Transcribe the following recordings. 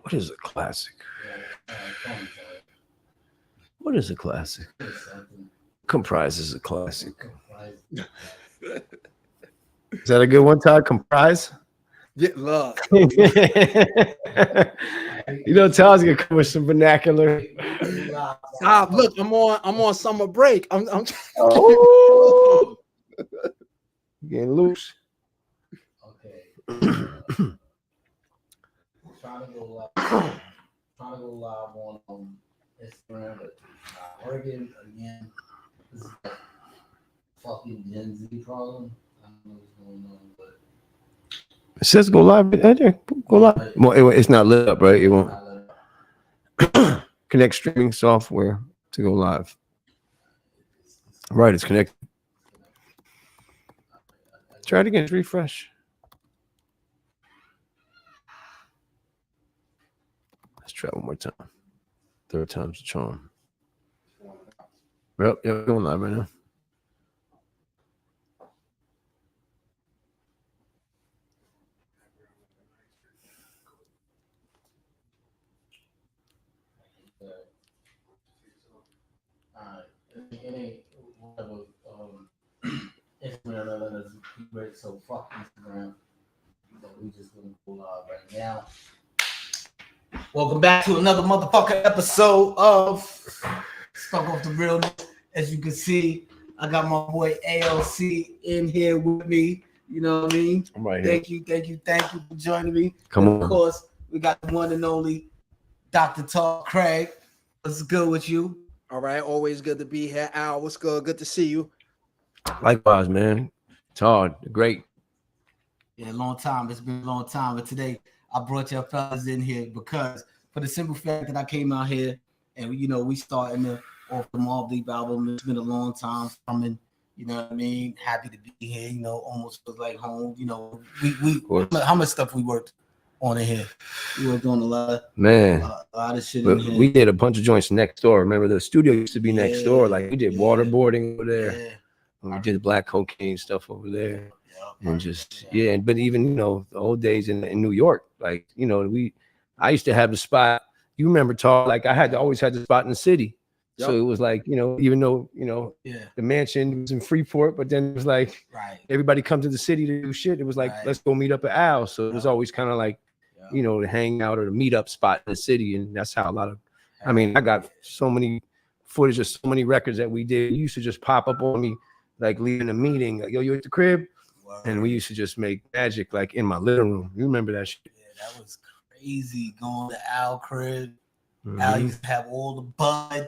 What is a classic? What is a classic? Comprises a classic. Is that a good one, Todd? Comprise? Yeah, love. You know, Todd's gonna come with some vernacular. Stop. Look, I'm on summer break. I'm Oh, getting loose. Okay. Trying to go live on Instagram, but working again. This is a fucking Gen Z problem. I don't know what's going on, but It says go live. Go live. Well, it's not lit up, right? It won't connect streaming software to go live. Right, it's connected. Try it again. Refresh. Let's try one more time. Third time's the charm. Yep, going live right now. it ain't whatever. Instagram is great, so fuck Instagram. So we just gonna go live right now. Welcome back to another motherfucking episode of Stuck Off the Realness. As you can see, I got my boy ALC in here with me. You know what I mean? I'm right here. Thank you for joining me. Come on. Of course, we got the one and only Dr. Todd Craig. What's good with you? all right. Always good to be here. Al, what's good? Good to see you. Likewise, man. Todd, great. Yeah, long time. It's been a long time. But today I brought your fellas in here because for the simple fact that I came out here and you know we starting off the Mob Deep album. It's been a long time coming. You know what I mean? Happy to be here. You know, almost feels like home. You know, we how much stuff we worked on in here. We worked on a lot of shit in here. We did a bunch of joints next door. Remember the studio used to be next door. Like we did waterboarding over there. Yeah. We did black cocaine stuff over there. Yeah, and just but even you know the old days in New York, like you know I used to have the spot. You remember, Todd? Like I always had the spot in the city. Yep. So it was like, you know, even though, you know, the mansion was in Freeport, but then it was like everybody come to the city to do shit. It was like, let's go meet up at Al. So it was always kind of like, you know, the hangout or the meetup spot in the city. And that's how a lot of, I mean, I got so many footage of so many records that we did. You used to just pop up on me, like leaving a meeting, like, yo, you at the crib? Wow. And we used to just make magic like in my living room. You remember that shit? Yeah, that was crazy going to Al crib. Al used to have all the bud.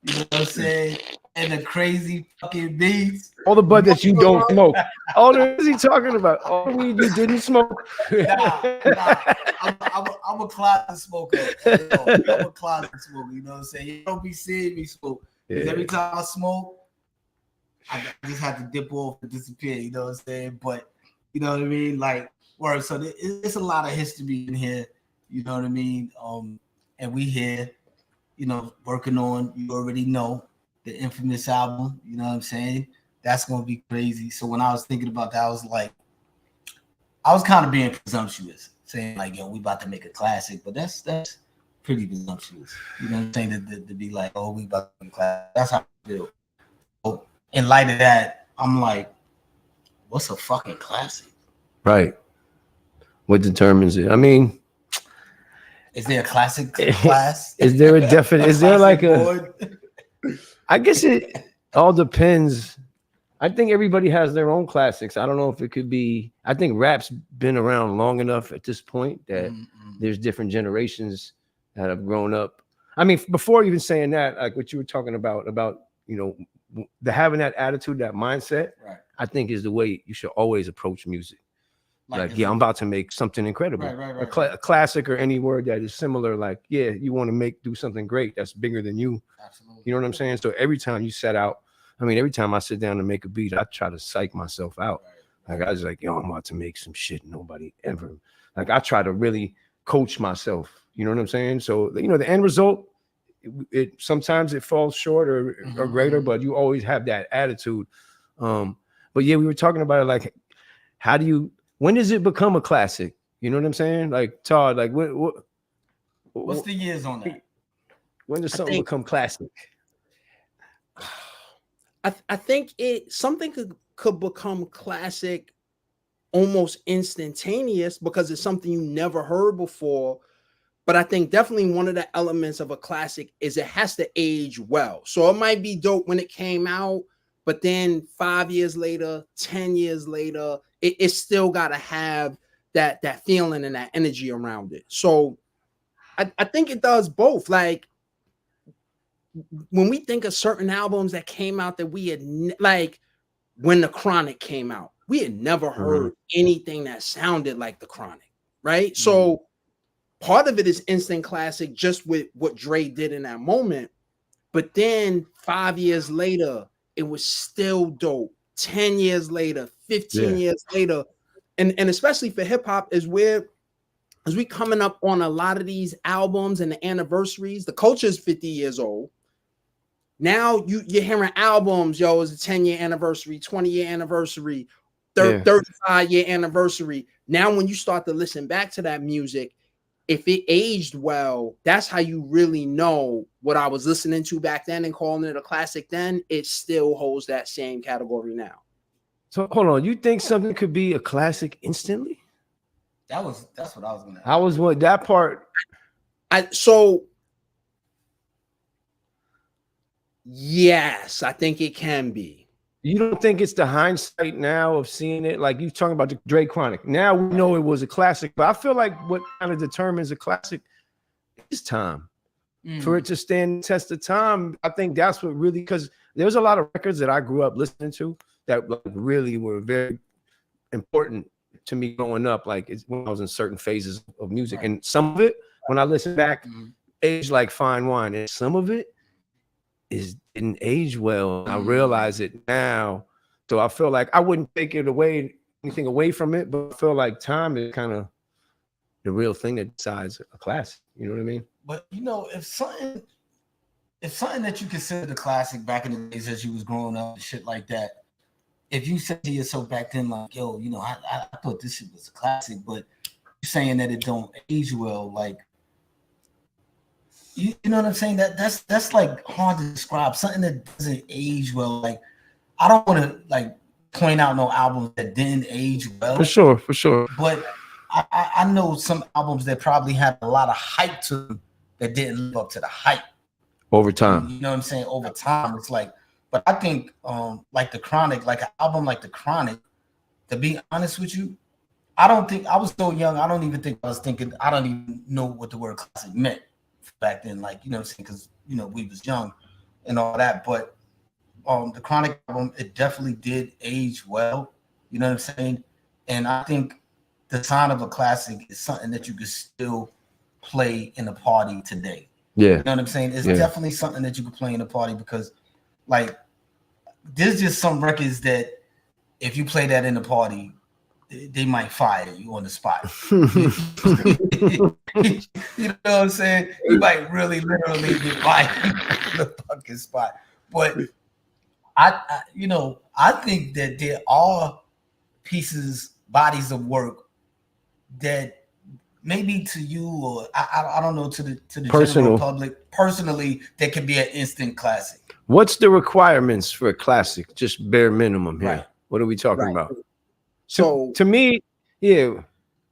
You know what I'm saying? And the crazy fucking beats. All the bud that you don't smoke. All the what is he talking about? All the weed you didn't smoke. Nah. I'm a closet smoker. I'm a closet smoker. You know what I'm saying? You don't be seeing me smoke. Because every time I smoke, I just have to dip off and disappear. You know what I'm saying? But you know what I mean? Like, word. So it's a lot of history in here. You know what I mean? And we here. You know, working on, you already know, the infamous album, you know what I'm saying? That's going to be crazy. So when I was thinking about that, I was kind of being presumptuous, saying like, yo, we about to make a classic, but that's pretty presumptuous. You know what I'm saying? To be like, oh, we about to make a classic. That's how I feel. So in light of that, I'm like, what's a fucking classic? Right. What determines it? I mean, is there a classic class? Is there a definite? Is there like a? I guess it all depends. I think everybody has their own classics. I don't know if it could be. I think rap's been around long enough at this point that there's different generations that have grown up. I mean, before even saying that, like what you were talking about you know, having that attitude, that mindset. Right. I think is the way you should always approach music. Like, I'm about to make something incredible. Right. A classic or any word that is similar. Like, you want to do something great that's bigger than you. Absolutely. You know what I'm saying? So every time you set out, I mean, every time I sit down to make a beat, I try to psych myself out. Like, I was like, yo, I'm about to make some shit nobody ever. Like, I try to really coach myself. You know what I'm saying? So, you know, the end result, it sometimes it falls short or greater, but you always have that attitude. But yeah, we were talking about it. Like, when does it become a classic? You know what I'm saying? Like, Todd, like what What's the years on that? When does something become classic? I think something could become classic almost instantaneous because it's something you never heard before. But I think definitely one of the elements of a classic is it has to age well. So it might be dope when it came out, but then 5 years later, 10 years later, it still got to have that feeling and that energy around it. So I think it does both. Like when we think of certain albums that came out that we had like when the Chronic came out, we had never heard anything that sounded like the Chronic, right? So part of it is instant classic just with what Dre did in that moment. But then 5 years later, it was still dope. 10 years later, 15 years later. And especially for hip hop is where as we coming up on a lot of these albums and the anniversaries, the culture is 50 years old. Now you're hearing albums, yo, it's a 10-year anniversary, 20-year anniversary, 35-year anniversary. Now, when you start to listen back to that music, if it aged well, that's how you really know what I was listening to back then and calling it a classic then. It still holds that same category now. So hold on, you think something could be a classic instantly? That's what I was gonna ask. I was what that part. Yes, I think it can be. You don't think it's the hindsight now of seeing it? Like you talking about the Dre Chronic. Now we know it was a classic, but I feel like what kind of determines a classic is time. For it to stand the test of time, I think that's what really, because there's a lot of records that I grew up listening to that like really were very important to me growing up, like when I was in certain phases of music. And some of it, when I listen back, aged like fine wine. And some of it didn't age well. I realize it now. So I feel like I wouldn't take anything away from it, but I feel like time is kind of the real thing that decides a classic. You know what I mean? But you know, if something that you consider the classic back in the days as you was growing up and shit like that, if you said to yourself back then, like, yo, you know, I thought this shit was a classic, but you're saying that it don't age well, like, you know what I'm saying? That's like hard to describe. Something that doesn't age well. Like, I don't want to like point out no albums that didn't age well. For sure. But I know some albums that probably had a lot of hype to them that didn't live up to the hype. Over time. You know what I'm saying? Over time. It's like, but I think like the Chronic, like an album like the Chronic, to be honest with you, I don't think I was so young. I don't even think I was thinking, I don't even know what the word classic meant back then. Like, you know what I'm saying? Because, you know, we was young and all that. But the Chronic album, it definitely did age well. You know what I'm saying? And I think the sign of a classic is something that you could still play in a party today. Yeah. You know what I'm saying? It's definitely something that you could play in a party because, like, there's just some records that if you play that in the party, they might fire you on the spot. You know what I'm saying? You might really literally get fired on the fucking spot. But I think that there are bodies of work that maybe to you or I don't know to the general public personally that could be an instant classic. What's the requirements for a classic? Just bare minimum here. Right. What are we talking about? So to me,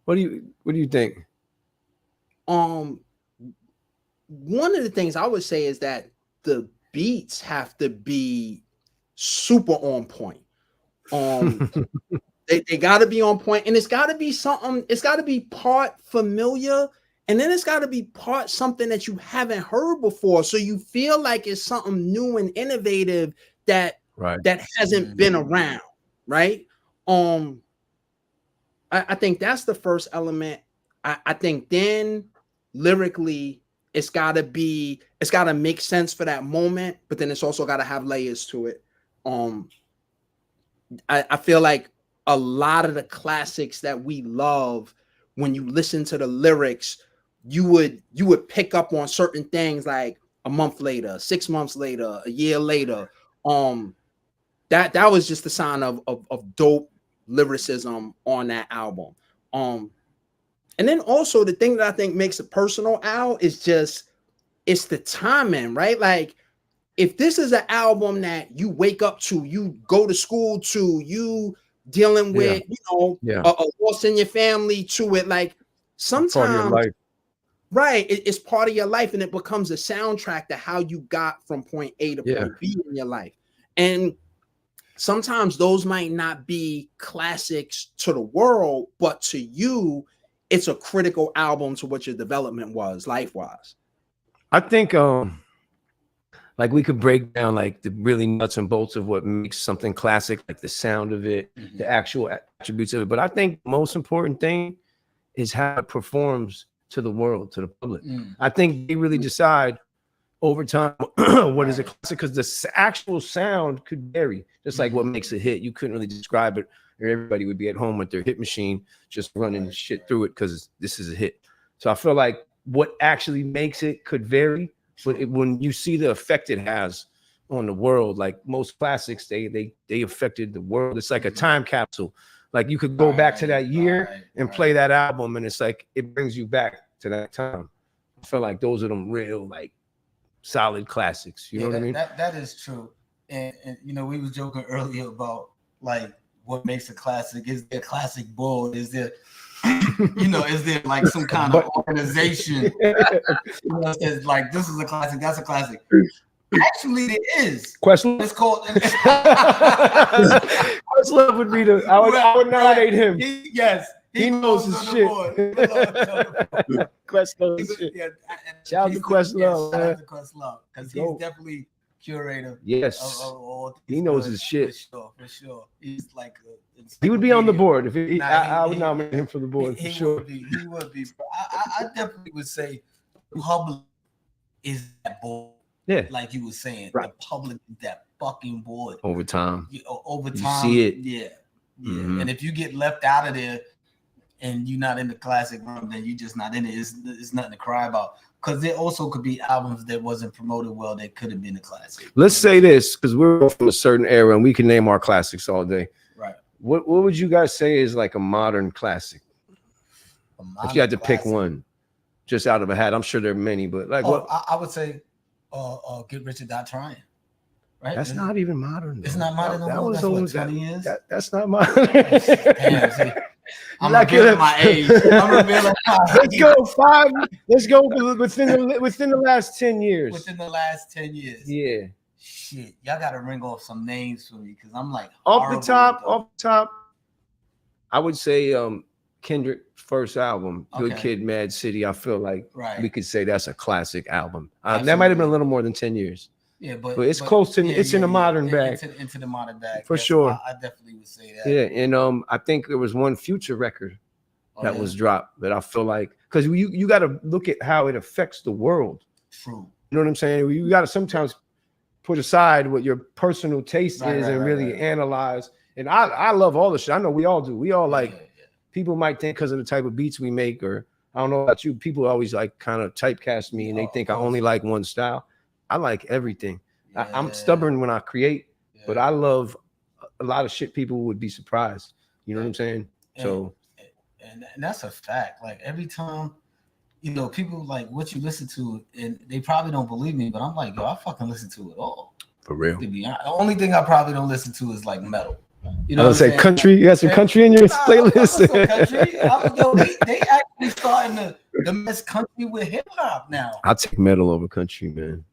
what do you think? One of the things I would say is that the beats have to be super on point. They got to be on point, and it's got to be something. It's got to be part familiar, and then it's got to be part something that you haven't heard before, so you feel like it's something new and innovative that hasn't been around, right? I think that's the first element. I think then lyrically, it's got to make sense for that moment, but then it's also got to have layers to it. I feel like a lot of the classics that we love, when you listen to the lyrics, you would pick up on certain things like a month later, 6 months later, a year later. That was just the sign of dope lyricism on that album. And then also the thing that I think makes it personal, Al, is just it's the timing, right? Like if this is an album that you wake up to, you go to school to, you dealing with, a loss in your family to it, like sometimes, right? It's part of your life, and it becomes a soundtrack to how you got from point A to point B in your life. And sometimes those might not be classics to the world, but to you, it's a critical album to what your development was life-wise. I think like we could break down like the really nuts and bolts of what makes something classic, like the sound of it, the actual attributes of it. But I think the most important thing is how it performs to the world, to the public. I think they really decide over time what is a classic, because the actual sound could vary, just like what makes a hit. You couldn't really describe it, or everybody would be at home with their hit machine just running shit through it because this is a hit. So I feel like what actually makes it could vary, but when you see the effect it has on the world, like most classics, they affected the world. It's like a time capsule. Like you could go back to that year and play that album, and it's like it brings you back to that time. I feel like those are them real like solid classics. You know what I mean? That is true. And you know, we was joking earlier about like what makes a classic. Is there a classic board? Is there is there like some kind of organization that says like this is a classic, that's a classic? Actually, there is. Questlove. It's called Questlove would be the. I would nominate him. He knows his shit. Questlove shit. Shout out to Questlove. Shout out to Questlove, because he's definitely curator. Yes, he knows his shit for sure. He's like he would be on the board if I would nominate him for the board for sure. He would be. I definitely would say public is that board. Yeah, like you were saying, the public is that fucking board. Over time, you see it. Yeah. And if you get left out of there and you're not in the classic room, then you're just not in it. It's nothing to cry about. Because there also could be albums that wasn't promoted well that could have been a classic. Let's say this, because we're from a certain era and we can name our classics all day. Right. What would you guys say is like a modern classic? If you had to pick one, just out of a hat, I'm sure there are many, but like what? I would say Get Rich or Die Trying. Right? That's not even modern. It's not modern. That was only 20 years. That's not modern. Damn, see, I'm revealing my age. Let's go 5. Let's go within the last 10 years. Within the last 10 years. Yeah. Shit, y'all got to ring off some names for me, because I'm like off the top. I would say Kendrick's first album, Good Kid, Mad City. I feel like we could say that's a classic album. That might have been a little more than 10 years. Yeah, but it's close to it's in the modern bag. Into the modern bag. For sure. I definitely would say that. Yeah, and I think there was one Future record that was dropped that I feel like, because you got to look at how it affects the world. True. You know what I'm saying? You got to sometimes put aside what your personal taste is and really analyze. And I love all the shit. I know we all do. We all people might think because of the type of beats we make, or I don't know about you, people always like kind of typecast me and they think I only like one style. I like everything. I'm stubborn when I create, but I love a lot of shit. People would be surprised. You know what I'm saying? And that's a fact. Like every time, people like what you listen to, and they probably don't believe me, but I'm like, yo, I fucking listen to it all. For real. To be honest, the only thing I probably don't listen to is like metal. You know, I would say country. You got some country in your playlist. They actually starting to mess country with hip hop now. I'll take metal over country, man.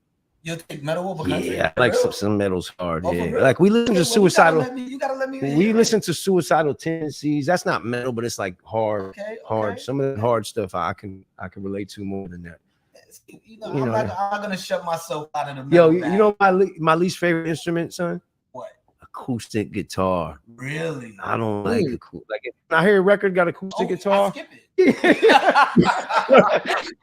You'll take metal over country? Yeah, I like some metal's hard. Like we listen to suicidal. You gotta let me. We listen to Suicidal Tendencies. That's not metal, but it's like hard. Hard. Some of the hard stuff I can relate to more than that. I'm not gonna shut myself out of the metal. You know my least favorite instrument, son? What? Acoustic guitar. Really? I don't like acoustic. Like if I hear a record got acoustic guitar, I skip it.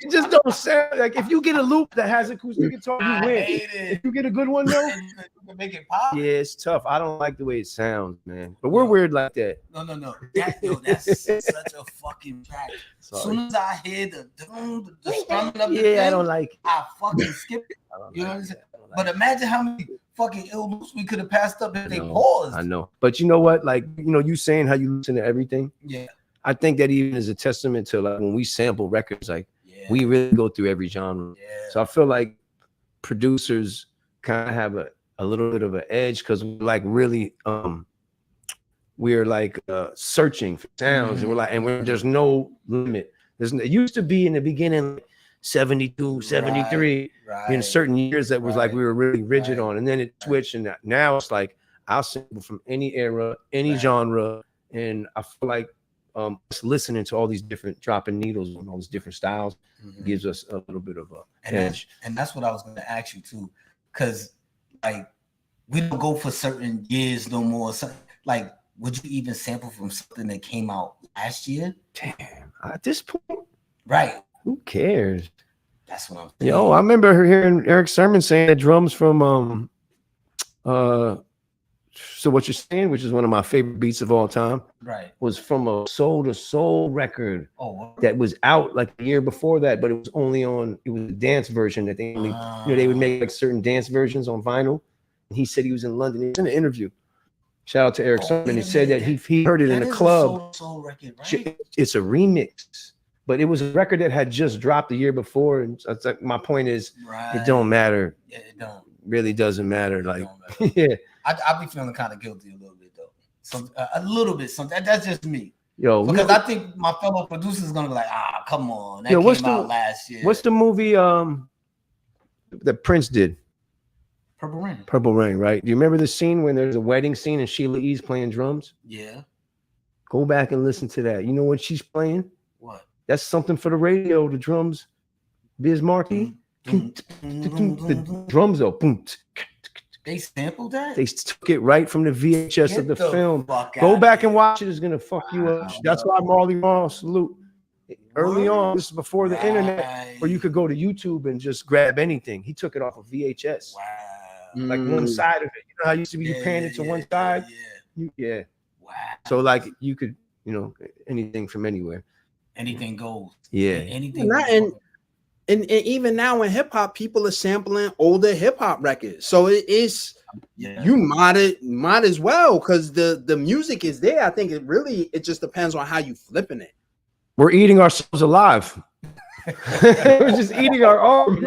It just don't sound like. If you get a loop that has acoustic guitar, you win. If you get a good one though, you can make it pop. Yeah, it's tough. I don't like the way it sounds, man. But we're weird like that. No. That's such a fucking fact. As soon as I hear the strumming of the thing, I don't like it. I fucking skip it. You know what I'm saying? But imagine how many fucking ill loops we could have passed up if they paused. I know. But you know what? Like, you saying how you listen to everything. Yeah. I think that even is a testament to like when we sample records, like we really go through every genre. So I feel like producers kind of have a little bit of an edge because we're like really we're like searching for sounds, and we're like, there's no limit. It used to be in the beginning like 72, 73 in certain years that was like we were really rigid on, and then it switched, and now it's like I'll sample from any era, any genre, and I feel like just listening to all these different dropping needles and all these different styles gives us a little bit of a edge. And that's what I was going to ask you too, because like we don't go for certain years no more. So, like, would you even sample from something that came out last year? Damn, at this point, right? Who cares? That's what I'm saying. Yo, I remember hearing Eric Sermon saying that drums from So What You're Saying, which is one of my favorite beats of all time, was from a Soul to Soul record that was out like the year before that, but it was only on, it was a dance version that they only, they would make like certain dance versions on vinyl. And he said he was in London. He was in an interview. Shout out to Eric Sermon. He said that he heard it in a club. Soul record, right? It's a remix, but it was a record that had just dropped the year before. And that's like, my point is, it don't matter. Yeah, it don't. Really doesn't matter. Like, yeah. I be feeling kind of guilty a little bit though. A little bit. That's just me. Yo, because I think my fellow producers is gonna be like, come on, that came out last year. What's the movie that Prince did? Purple Rain. Purple Rain, right? Do you remember the scene when there's a wedding scene and Sheila E's playing drums? Yeah. Go back and listen to that. You know what she's playing? What? That's something for the radio. The drums, Biz Markie. The drums though. Boom. They sampled that? They took it right from the VHS of the film. Go back and watch it. It's gonna fuck you up. That's why Marley Marl salute. Early on, this is before the internet, where you could go to YouTube and just grab anything. He took it off of VHS. Wow. Like one side of it. You know how it used to be you pan it to one side? Yeah. Wow. So like you could, anything from anywhere. Anything goes. Yeah. Anything. And even now in hip hop, people are sampling older hip hop records. So it is you might as well, because the music is there. I think it just depends on how you flipping it. We're eating ourselves alive. We're just eating our own.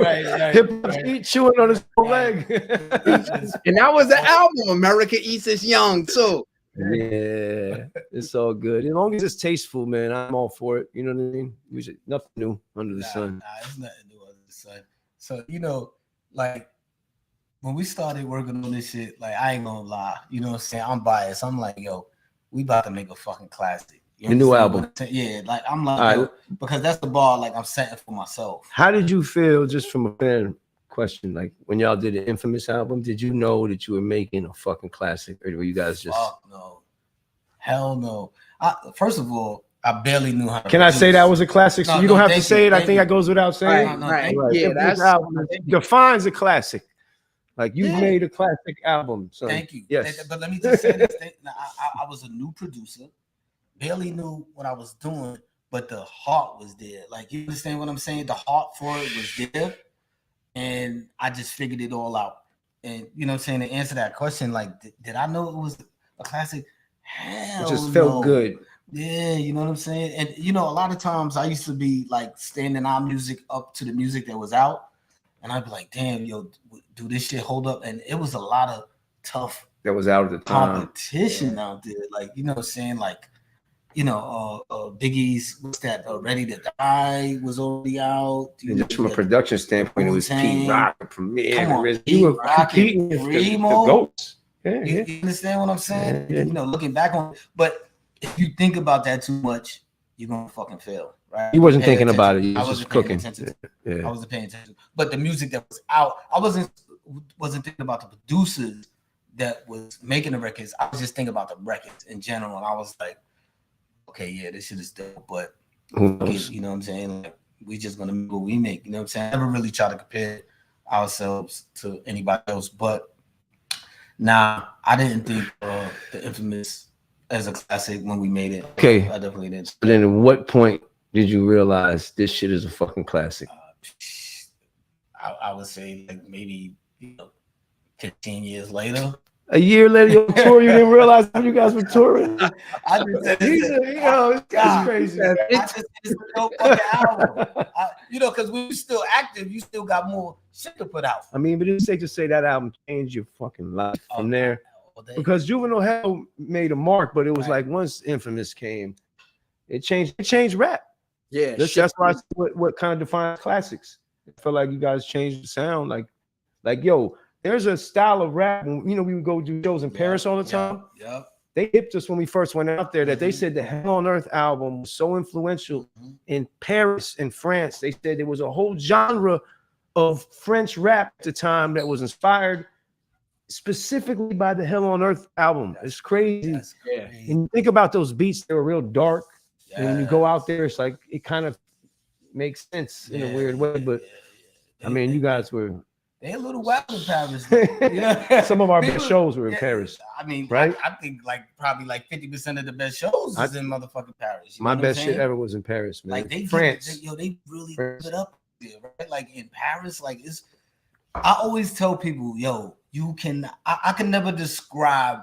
Hip hop chewing on his own leg. And that was the album. America Eats Us Young too. Yeah, it's all good. As long as it's tasteful, man, I'm all for it. You know what I mean? Nothing new under the sun. It's nothing new under the sun. So, like when we started working on this shit, like I ain't gonna lie, you know what I'm saying? I'm biased. I'm like, yo, we about to make a fucking classic. The new album. Yeah, like I'm like, because that's the bar like I'm setting for myself. How did you feel, just from a fan question, like when y'all did the Infamous album, did you know that you were making a fucking classic, or were you guys just no, hell no? First of all, I barely knew how to Can produce. I say that was a classic? So you don't have to say it. I think that goes without saying. Right. Yeah, that's album defines a classic. Like you made a classic album. So thank you. Yes. But let me just say this. I was a new producer, barely knew what I was doing, but the heart was there. Like, you understand what I'm saying? The heart for it was there. And I just figured it all out. And you know what I'm saying? To answer that question, like, did I know it was a classic? Hell, it just felt good. Yeah, you know what I'm saying? And a lot of times I used to be like standing our music up to the music that was out. And I'd be like, damn, yo, do this shit hold up? And it was a lot of tough that was out at the time. Competition out there. Like, you know what I'm saying? Like, Biggie's, what's that? Ready to Die was already out. And just from a production standpoint, it was Pete Rock, Premier. You were competing with the GOATs. Yeah, you understand what I'm saying? Yeah. Looking back on it. But if you think about that too much, you're gonna fucking fail, right? He wasn't thinking about it. He was just cooking. I wasn't paying attention. But the music that was out, I wasn't thinking about the producers that was making the records. I was just thinking about the records in general. And I was like, okay, yeah, this shit is dope, but you know what I'm saying? Like, we just gonna make what we make. You know what I'm saying? I never really try to compare ourselves to anybody else, but I didn't think the Infamous as a classic when we made it. Okay, I definitely didn't. But then, at what point did you realize this shit is a fucking classic? I would say like maybe 15 years later. A year later, your tour, you didn't realize when you guys were touring. I just said, This guy's crazy. I just it's a dope fucking album. You know, because when you're still active, you still got more shit to put out. I mean, but it's safe to say that album changed your fucking life from there. Because Juvenile Hell made a mark, but it was like once Infamous came, it changed rap. Yeah, that's why what kind of defines classics. I feel like you guys changed the sound. Like yo, there's a style of rap. You know, we would go do shows in Paris all the time. Yeah. They hipped us when we first went out there that they said the Hell on Earth album was so influential in Paris and France. They said there was a whole genre of French rap at the time that was inspired specifically by the Hell on Earth album. It's crazy. And you think about those beats, they were real dark. And when you go out there, it's like it kind of makes sense in a weird way. But I mean, you guys were a little wild in Paris. Yeah. Some of our best shows were in Paris. I mean, right? I think probably 50% of the best shows is in motherfucking Paris. My best shit ever was in Paris, man. Like France. They really put it up there, right? Like in Paris, like it's. I always tell people, yo, you can. I can never describe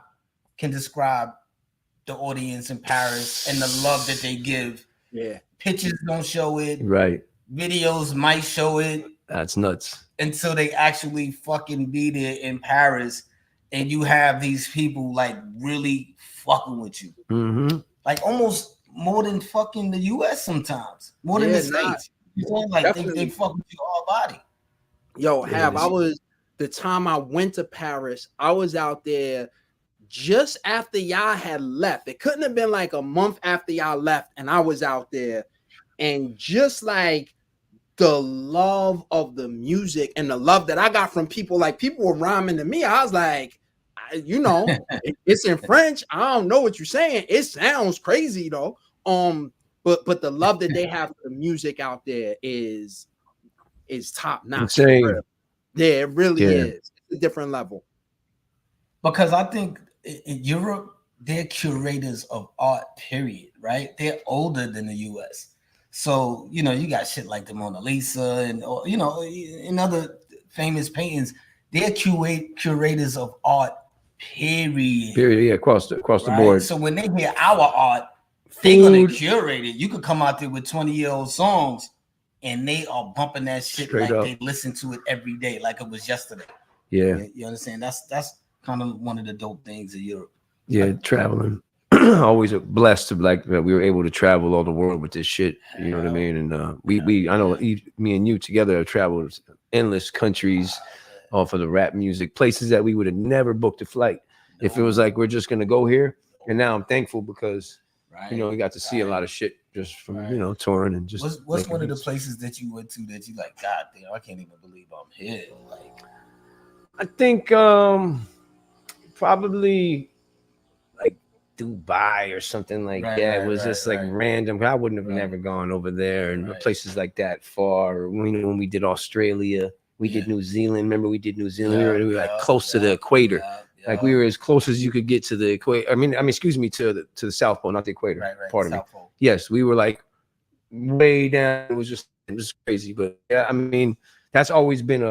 the audience in Paris and the love that they give. Yeah, pictures don't show it. Right. Videos might show it. That's nuts. Until they actually fucking be there in Paris, and you have these people like really fucking with you, like almost more than fucking the U.S. sometimes, more than the States. You know, like they fuck with you all body. Yo, the time I went to Paris, I was out there just after y'all had left. It couldn't have been like a month after y'all left, and I was out there, and just like the love of the music and the love that I got from people, like people were rhyming to me. I was like, it's in French. I don't know what you're saying. It sounds crazy though. But the love that they have for the music out there is top notch. Yeah, it really is. It's a different level. Because I think in Europe, they're curators of art, period, right? They're older than the US. So, you know, you got shit like the Mona Lisa and, you know, and other famous paintings. They're curators of art, period. Yeah, across the board. So when they hear our art, they're going to curate it. You could come out there with 20-year-old songs and they are bumping that shit straight like up. They listen to it every day, like it was yesterday. Yeah. You understand? That's kind of one of the dope things in Europe. Yeah, traveling. Always blessed to like that we were able to travel all the world with this shit. You know what I mean? And we I know me and you together have traveled endless countries off of the rap music, places that we would have never booked a flight if it was like we're just gonna go here. And now I'm thankful because you know we got to see a lot of shit just from you know touring and just. What's one of the places that you went to that you like? God damn, I can't even believe I'm here. Like, I think probably like Dubai or something like that. It was just like random. I wouldn't have never gone over there and places like that far. When we did Australia, we did New Zealand. Remember we did New Zealand? We were like close to the equator. Like we were as close as you could get to the equator. I mean, excuse me, to the South Pole, not the equator. Pardon me. Yes, we were like way down. It was crazy, but yeah, I mean, that's always been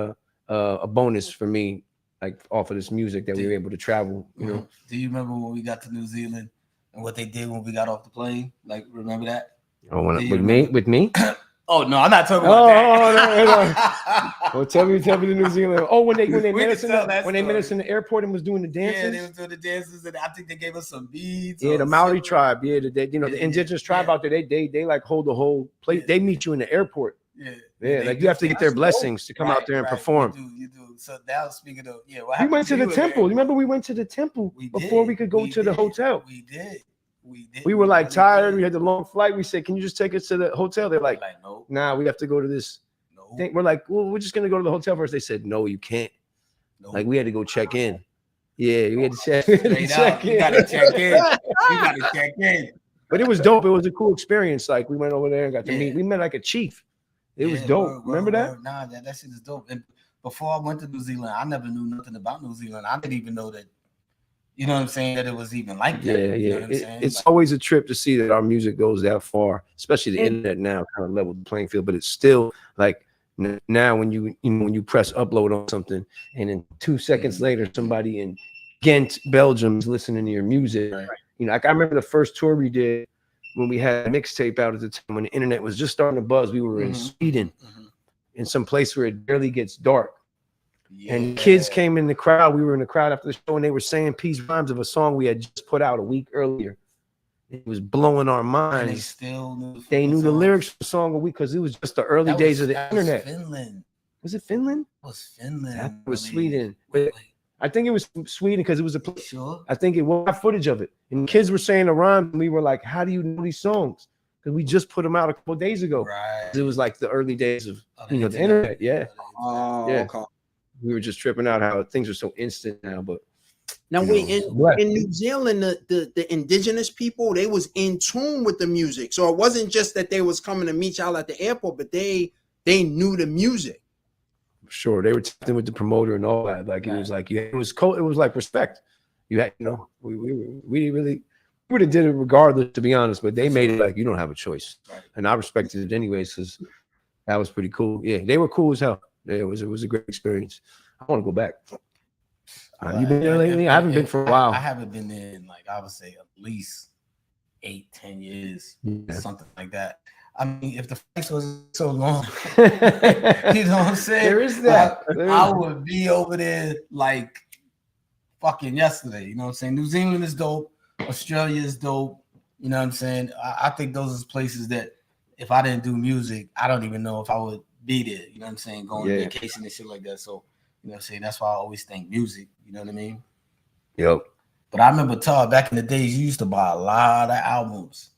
a bonus for me, like off of this music that we were able to travel. You know. Do you remember when we got to New Zealand and what they did when we got off the plane? Like, remember that? Oh, with me? Oh no, I'm not talking about that. Well, tell me the New Zealand. Oh, when they met us in the airport and was doing the dances. Yeah, they was doing the dances, and I think they gave us some beads. Yeah, the Maori tribe. Yeah, the indigenous tribe out there. They like hold the whole place. They meet you in the airport. Yeah, like you have to get their blessings to come out there and perform. You do. So now speaking of we went to the temple. You remember we went to the temple before we could go to the hotel. We did. We were like tired. We had the long flight. We said, "Can you just take us to the hotel?" They're like, "No, nah, we have to go to this." Thing. We're like, "Well, we're just gonna go to the hotel first." They said, "No, you can't." Like we had to go check in. Yeah, we had to check. You gotta check in. But it was dope. It was a cool experience. Like we went over there and got to meet. We met like a chief. It was dope. Remember that? Nah, that shit is dope. And before I went to New Zealand, I never knew nothing about New Zealand. I didn't even know that. You know what I'm saying? That it was even like that. Yeah. You know what I'm saying? It's always a trip to see that our music goes that far, especially the internet now kind of leveled the playing field. But it's still like now when you press upload on something and then 2 seconds later somebody in Ghent, Belgium's listening to your music. Right. You know, like I remember the first tour we did when we had a mixtape out at the time when the internet was just starting to buzz. We were in Sweden, in some place where it barely gets dark. Yeah. And kids came in the crowd. We were in the crowd after the show, and they were saying piece rhymes of a song we had just put out a week earlier. It was blowing our minds. They knew the lyrics for the song a week because it was just the early days of the internet. Finland. Was it Finland? It was Finland. That was Sweden. I think it was Sweden because it was a place. Sure. I think it was footage of it. And kids were saying the rhymes, and we were like, how do you know these songs? Because we just put them out a couple of days ago. Right. It was like the early days of the internet. Yeah. Oh, yeah. okay. We were just tripping out how things are so instant now. But now wait, in New Zealand, the indigenous people, they was in tune with the music. So it wasn't just that they was coming to meet y'all at the airport, but they knew the music. Sure, they were tapped in with the promoter and all that. Like it was like it was cool. It was like respect. You had, you know, we really would have did it regardless, to be honest. But they made it like you don't have a choice, and I respected it anyways because that was pretty cool. Yeah, they were cool as hell. Yeah, it was a great experience. I want to go back. You been there lately? I haven't been for a while. I haven't been there in like I would say at least 8-10 years, something like that. I mean, if the flights was so long, you know what I'm saying? There is that. I would be over there like fucking yesterday. You know what I'm saying? New Zealand is dope. Australia is dope. You know what I'm saying? I think those are places that if I didn't do music, I don't even know if I would be there. You know what I'm saying? Going on vacation and shit like that. So, you know what I'm saying? That's why I always think music. You know what I mean? Yep. But I remember Todd back in the days, you used to buy a lot of albums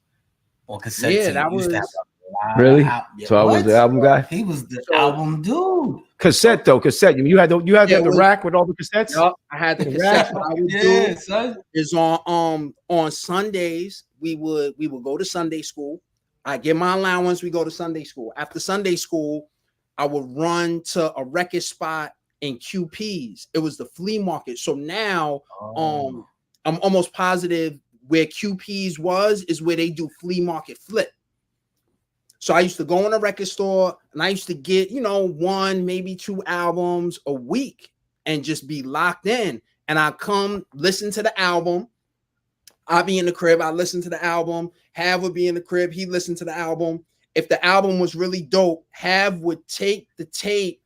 on cassette. Yeah, that was really. So I was the album guy. He was the album dude. Cassette though, cassette. You had the rack with all the cassettes. Yep, I had the cassette. What I would do is on Sundays we would go to Sunday school. I get my allowance. We go to Sunday school. After Sunday school, I would run to a record spot in QP's. It was the flea market. So now, I'm almost positive where QP's is where they do flea market flip. So I used to go in a record store and I used to get, you know, 1, maybe 2 albums a week and just be locked in. And I come listen to the album. I'll be in the crib. I listen to the album. Hav would be in the crib. He'd listen to the album. If the album was really dope, Hav would take the tape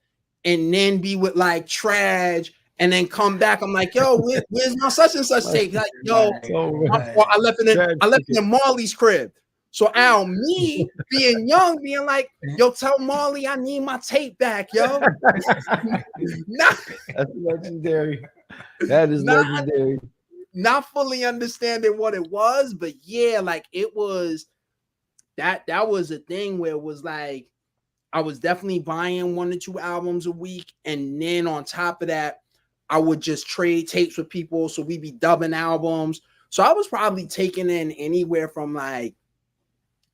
and then be with like trash and then come back. I'm like, yo, where's my such and such tape? Like, yo, I left it in Marley's crib. So Al, me being young, being like, yo, tell Marley I need my tape back, yo. That's legendary. That is legendary. Not fully understanding what it was, but yeah, like it was that was a thing where it was like I was definitely buying 1 to 2 albums a week, and then on top of that, I would just trade tapes with people, so we'd be dubbing albums. So I was probably taking in anywhere from like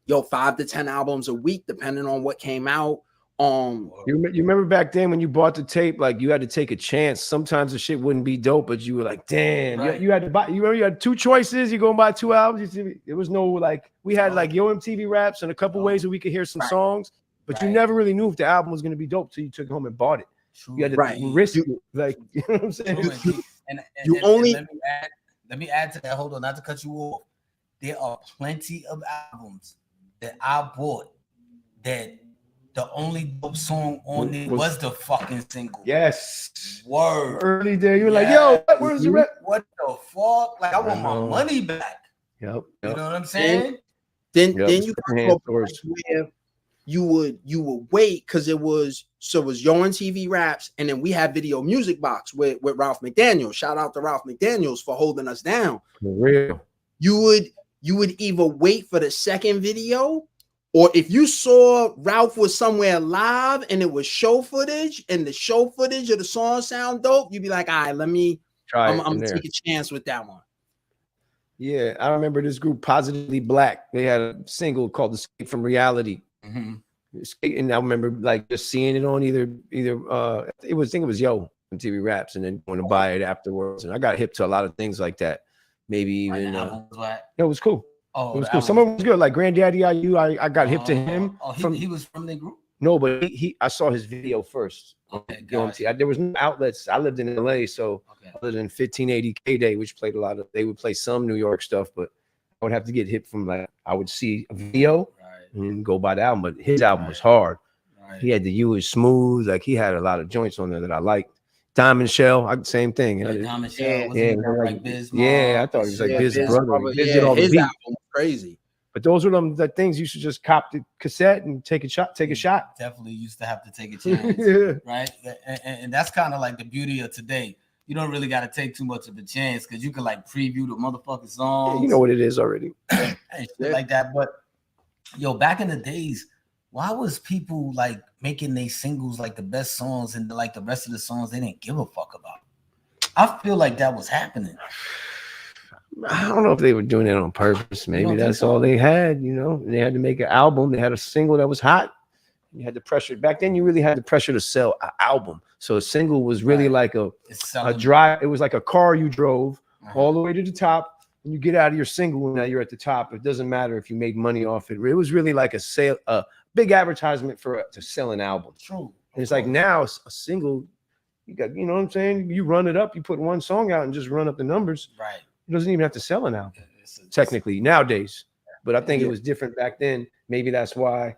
5 to 10 albums a week, depending on what came out. You remember back then when you bought the tape, like you had to take a chance. Sometimes the shit wouldn't be dope, but you were like, damn, you had to buy. You remember you had 2 choices. You go and buy 2 albums. There was no like we had like Yo MTV Raps and a couple ways that we could hear some songs, but you never really knew if the album was going to be dope till you took it home and bought it. You had to risk it, like you know what I'm saying. Let me add to that. Hold on, not to cut you off. There are plenty of albums that I bought that the only dope song on it was the fucking single. Yes. Word. Early day, you were like, yo, where's the rep? What the fuck? Like, I want my money back. Yep. You know what I'm saying? Then you go where you would wait because it was Yo MTV Raps, and then we had Video Music Box with Ralph McDaniels. Shout out to Ralph McDaniels for holding us down. For real. You would either wait for the second video, or if you saw Ralph was somewhere live and it was show footage and the show footage of the song sound dope, you'd be like, all right, let me try. I'm gonna take a chance with that one. Yeah, I remember this group Positively Black. They had a single called Escape from Reality. And I remember like just seeing it on either I think it was Yo MTV Raps, and then going to buy it afterwards. And I got hip to a lot of things like that. Maybe even it was cool. Oh, it was cool. Some of them was good, like Granddaddy IU. I got hip to him. He was from the group. No, but I saw his video first. Okay, There was no outlets. I lived in LA, so other than 1580 K-Day, which played a lot of, they would play some New York stuff, but I would have to get hit from like, I would see a video and go by the album, but his album was hard. He had the U is Smooth, like he had a lot of joints on there that I liked. Diamond Shell, same thing. Diamond Shell, like Biz I thought he was like Biz brother. Biz did all the beats. Album was crazy. But those are the things you should just cop the cassette and take a shot. Definitely used to have to take a chance, right? And that's kind of like the beauty of today. You don't really got to take too much of a chance because you can like preview the motherfucking songs. Yeah, you know what it is already. And shit like that. But yo, back in the days, why was people like making their singles like the best songs and like the rest of the songs they didn't give a fuck about? I feel like that was happening. I don't know if they were doing it on purpose. Maybe that's all they had, you know. They had to make an album. They had a single that was hot. You had the pressure. Back then, you really had the pressure to sell an album. So a single was really like a drive. It was like a car you drove all the way to the top. And you get out of your single, and now you're at the top. It doesn't matter if you made money off it. It was really like a big advertisement to sell an album. True. And it's like now a single, you got, you know what I'm saying? You run it up, you put one song out and just run up the numbers. Right. It doesn't even have to sell an album, technically, nowadays. But I think it was different back then. Maybe that's why.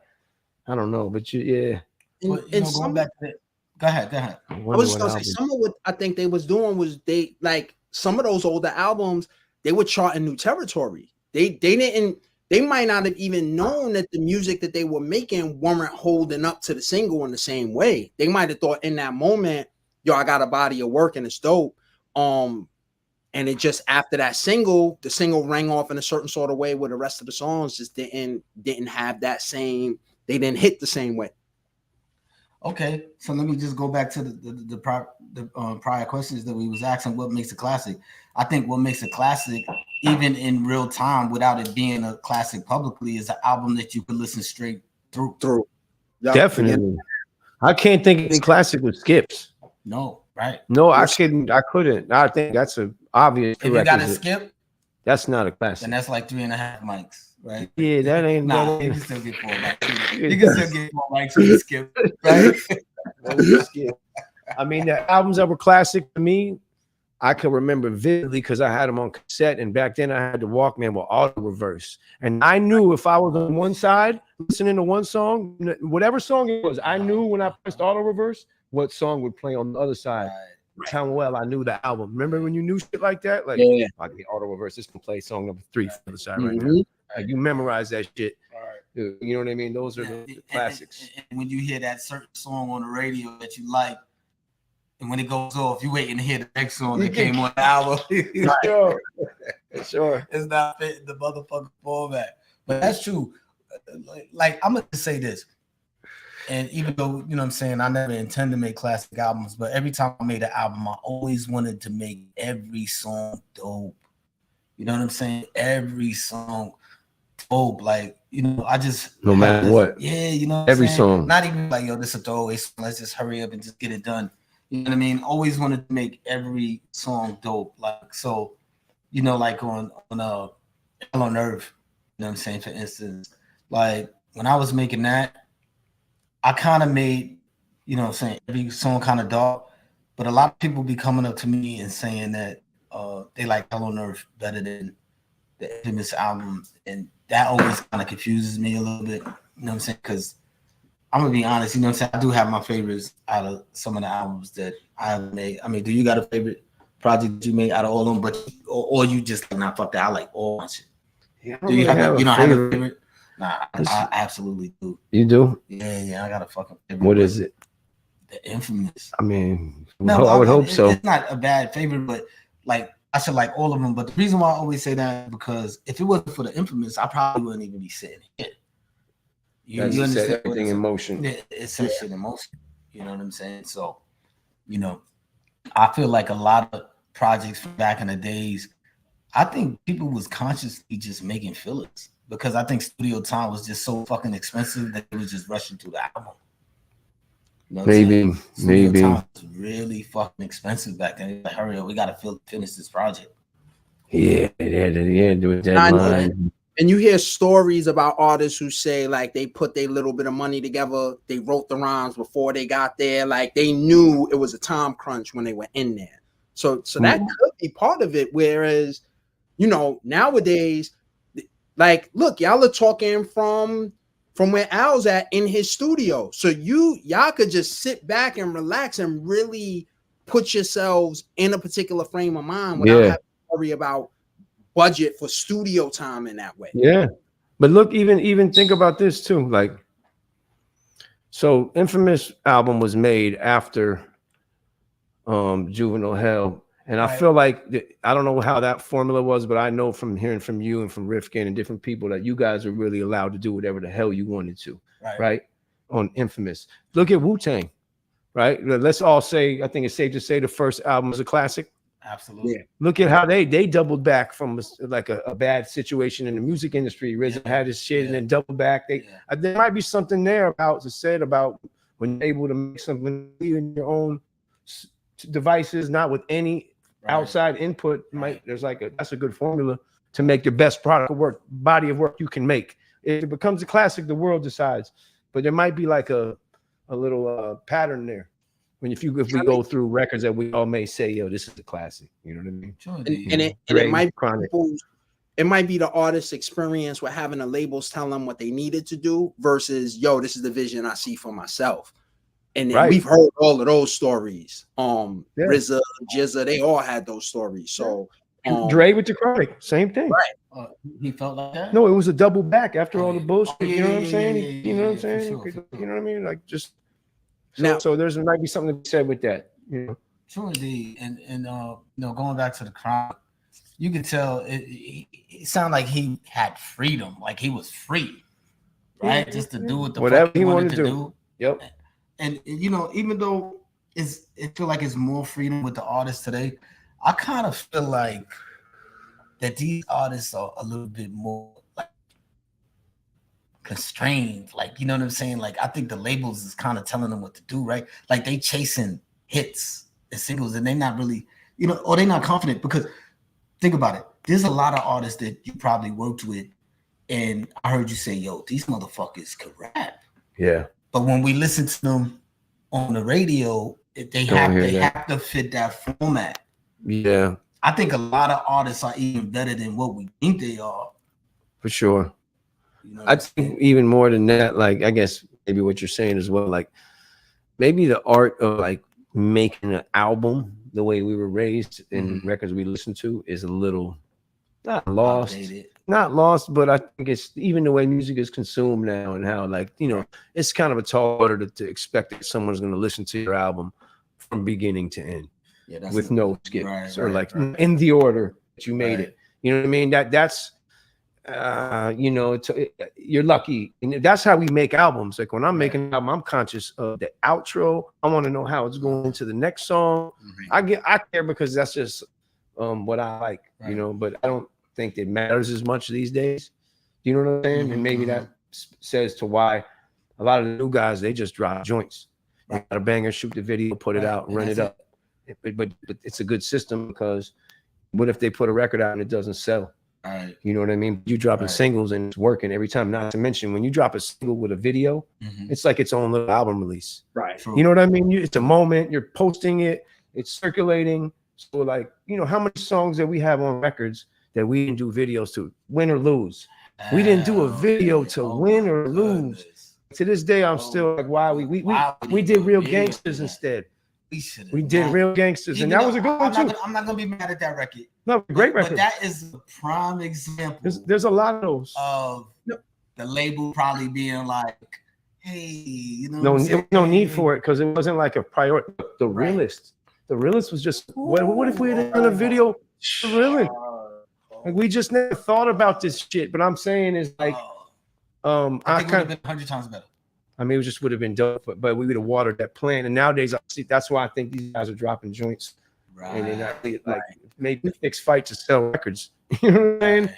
I don't know. But going back to it. Go ahead. I was just gonna say, some of what I think they was doing was they like some of those older albums, they were charting new territory. They might not have even known that the music that they were making weren't holding up to the single in the same way. They might have thought in that moment, yo, I got a body of work and it's dope. And it just after that single, the single rang off in a certain sort of way where the rest of the songs just didn't have that same, they didn't hit the same way. Okay, so let me just go back to the prior questions that we was asking. What makes a classic? I think what makes a classic, even in real time, without it being a classic publicly, is an album that you could listen straight through. Yep. Definitely. I can't think of any classic with skips. No, right? No, I couldn't. I think that's an obvious. If you got to skip, that's not a classic. And that's like 3.5 mics. Right? Yeah, that ain't. Nah, you can still get 4 mics. You can still get 4 mics with a skip, right? I mean, the albums that were classic to me, I can remember vividly because I had them on cassette, and back then I had the Walkman with auto reverse, and I knew if I was on one side listening to one song, whatever song it was, I knew when I pressed auto reverse what song would play on the other side. Right. How well I knew the album. Remember when you knew shit like that? Like, I can auto reverse. This can play song number 3 for the side right now. Like, you memorize that shit. You know what I mean? Those are the classics. And when you hear that certain song on the radio that you like, and when it goes off, you waiting to hear the next song that came on the album. Sure. It's not fitting the motherfucking format. But that's true. Like, I'm going to say this. And even though, you know what I'm saying, I never intend to make classic albums, but every time I made an album, I always wanted to make every song dope. You know what I'm saying? Every song dope. Like, you know, I just... No matter what. Yeah, you know what every I'm saying? Song. Not even like, yo, this is a throwaway song. Let's just hurry up and just get it done. You know what I mean? Always wanted to make every song dope. Like, so, you know, like on Hell on Earth, you know what I'm saying? For instance, like when I was making that, I kind of made, you know what I'm saying, every song kind of dark, but a lot of people be coming up to me and saying that they like Hell on Earth better than the Infamous album. And that always kind of confuses me a little bit, you know what I'm saying? Because I'm going to be honest, you know what I'm saying? I do have my favorites out of some of the albums that I made. I mean, do you got a favorite project you made out of all of them? But or you just like, nah, fuck that. I like all my shit. Yeah, do you have a favorite? Nah, I absolutely do. You do? Yeah, I got a fucking favorite. What is it? The Infamous. I mean, no, I would hope so. It's not a bad favorite, but like I should like all of them. But the reason why I always say that is because if it wasn't for the Infamous, I probably wouldn't even be sitting here. You understand everything in motion. It sets shit in motion. You know what I'm saying? So, you know, I feel like a lot of projects from back in the days, I think people was consciously just making fillers. Because I think studio time was just so fucking expensive that it was just rushing through the album. You know maybe. Time was really fucking expensive back then. Like, hurry up, we gotta finish this project. Yeah, do a deadline. And you hear stories about artists who say like they put their little bit of money together, they wrote the rhymes before they got there, like they knew it was a time crunch when they were in there. So that could be part of it. Whereas, you know, nowadays, like, look, y'all are talking from where Al's at in his studio. So y'all could just sit back and relax and really put yourselves in a particular frame of mind without having to worry about budget for studio time in that way. Yeah. But look, even think about this too. Like, so Infamous album was made after Juvenile Hell. And I feel like, I don't know how that formula was, but I know from hearing from you and from Rifkin and different people that you guys are really allowed to do whatever the hell you wanted to, right? On Infamous. Look at Wu-Tang, right? Let's all say, I think it's safe to say the first album was a classic. Absolutely. Yeah. Look at how they doubled back from like a bad situation in the music industry. RZA had his shit and then doubled back. There might be something there about when you're able to make something in your own devices, not with any outside input. That's a good formula to make your best body of work you can make. If it becomes a classic, the world decides. But there might be like a little pattern there. If we go through records that we all may say, yo, this is a classic, you know what I mean? Sure, and it might be it might be the artist's experience with having the labels tell them what they needed to do versus, yo, this is the vision I see for myself. And then we've heard all of those stories. RZA, Jizza, they all had those stories. So Dre with the Chronic, same thing. Right. He felt like that? No, it was a double back after all the bullshit. You know what I'm saying? You know what I'm saying? You know what I mean? Like just so there's might be something to be said with that, you know. True indeed. And you know, going back to the Chronic, you could tell it sounded like he had freedom, like he was free, right? Just to do what the whatever fuck he wanted to do. Yep. And you know, even though it feel like it's more freedom with the artists today, I kind of feel like that these artists are a little bit more like constrained, like, you know what I'm saying? Like, I think the labels is kind of telling them what to do, right? Like they chasing hits and singles and they're not really, you know, or they're not confident, because think about it. There's a lot of artists that you probably worked with and I heard you say, yo, these motherfuckers could rap. Yeah. But when we listen to them on the radio, they have to fit that format. Yeah. I think a lot of artists are even better than what we think they are. For sure. You know I think even more than that, like, I guess maybe what you're saying as well, like maybe the art of like making an album the way we were raised in records we listen to is a little not lost. Outdated. Not lost, but I think it's even the way music is consumed now and how, like, you know, it's kind of a tall order to expect that someone's going to listen to your album from beginning to end with no skips in the order that you made it. You know what I mean? That's you know, you're lucky. And that's how we make albums. Like when I'm making an album, I'm conscious of the outro. I want to know how it's going to the next song. I care because that's just what I like, you know, but I don't think it matters as much these days. You know what I'm saying? And maybe that says to why a lot of the new guys, they just drop joints. They got a banger, shoot the video, put it out, run it up. But it's a good system, because what if they put a record out and it doesn't sell? You know what I mean? You dropping singles and it's working every time. Not to mention when you drop a single with a video, it's like its own little album release. You know what I mean? It's a moment, you're posting it, it's circulating. So like, you know, how many songs that we have on records that we didn't do videos to, win or lose? We didn't do a video to win or lose. To this day, I'm still like, why we did Real Gangsters instead. We did Real Gangsters, and that was a good one too. I'm not gonna be mad at that record. No, great record. But that is a prime example. There's a lot of those. Of the label probably being like, hey, you know, no need for it, because it wasn't like a priority. The Realist was just, what if we had done a video? The Realist. Like, we just never thought about this shit. But I'm saying is like, I think it would have been 100 times better. I mean, it just would have been dope, but we would have watered that plan. And nowadays, that's why I think these guys are dropping joints. And they're not like maybe fixed fight to sell records. You know what I'm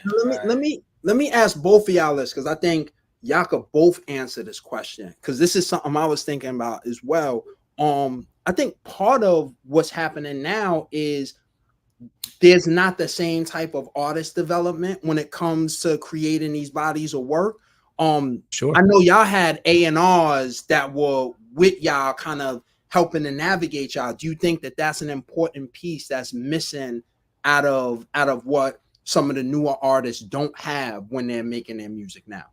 saying? Let me ask both of y'all this, because I think y'all could both answer this question, because this is something I was thinking about as well. I think part of what's happening now is there's not the same type of artist development when it comes to creating these bodies of work. Sure. I know y'all had A&Rs that were with y'all, kind of helping to navigate y'all. Do you think that that's an important piece that's missing out of what some of the newer artists don't have when they're making their music now?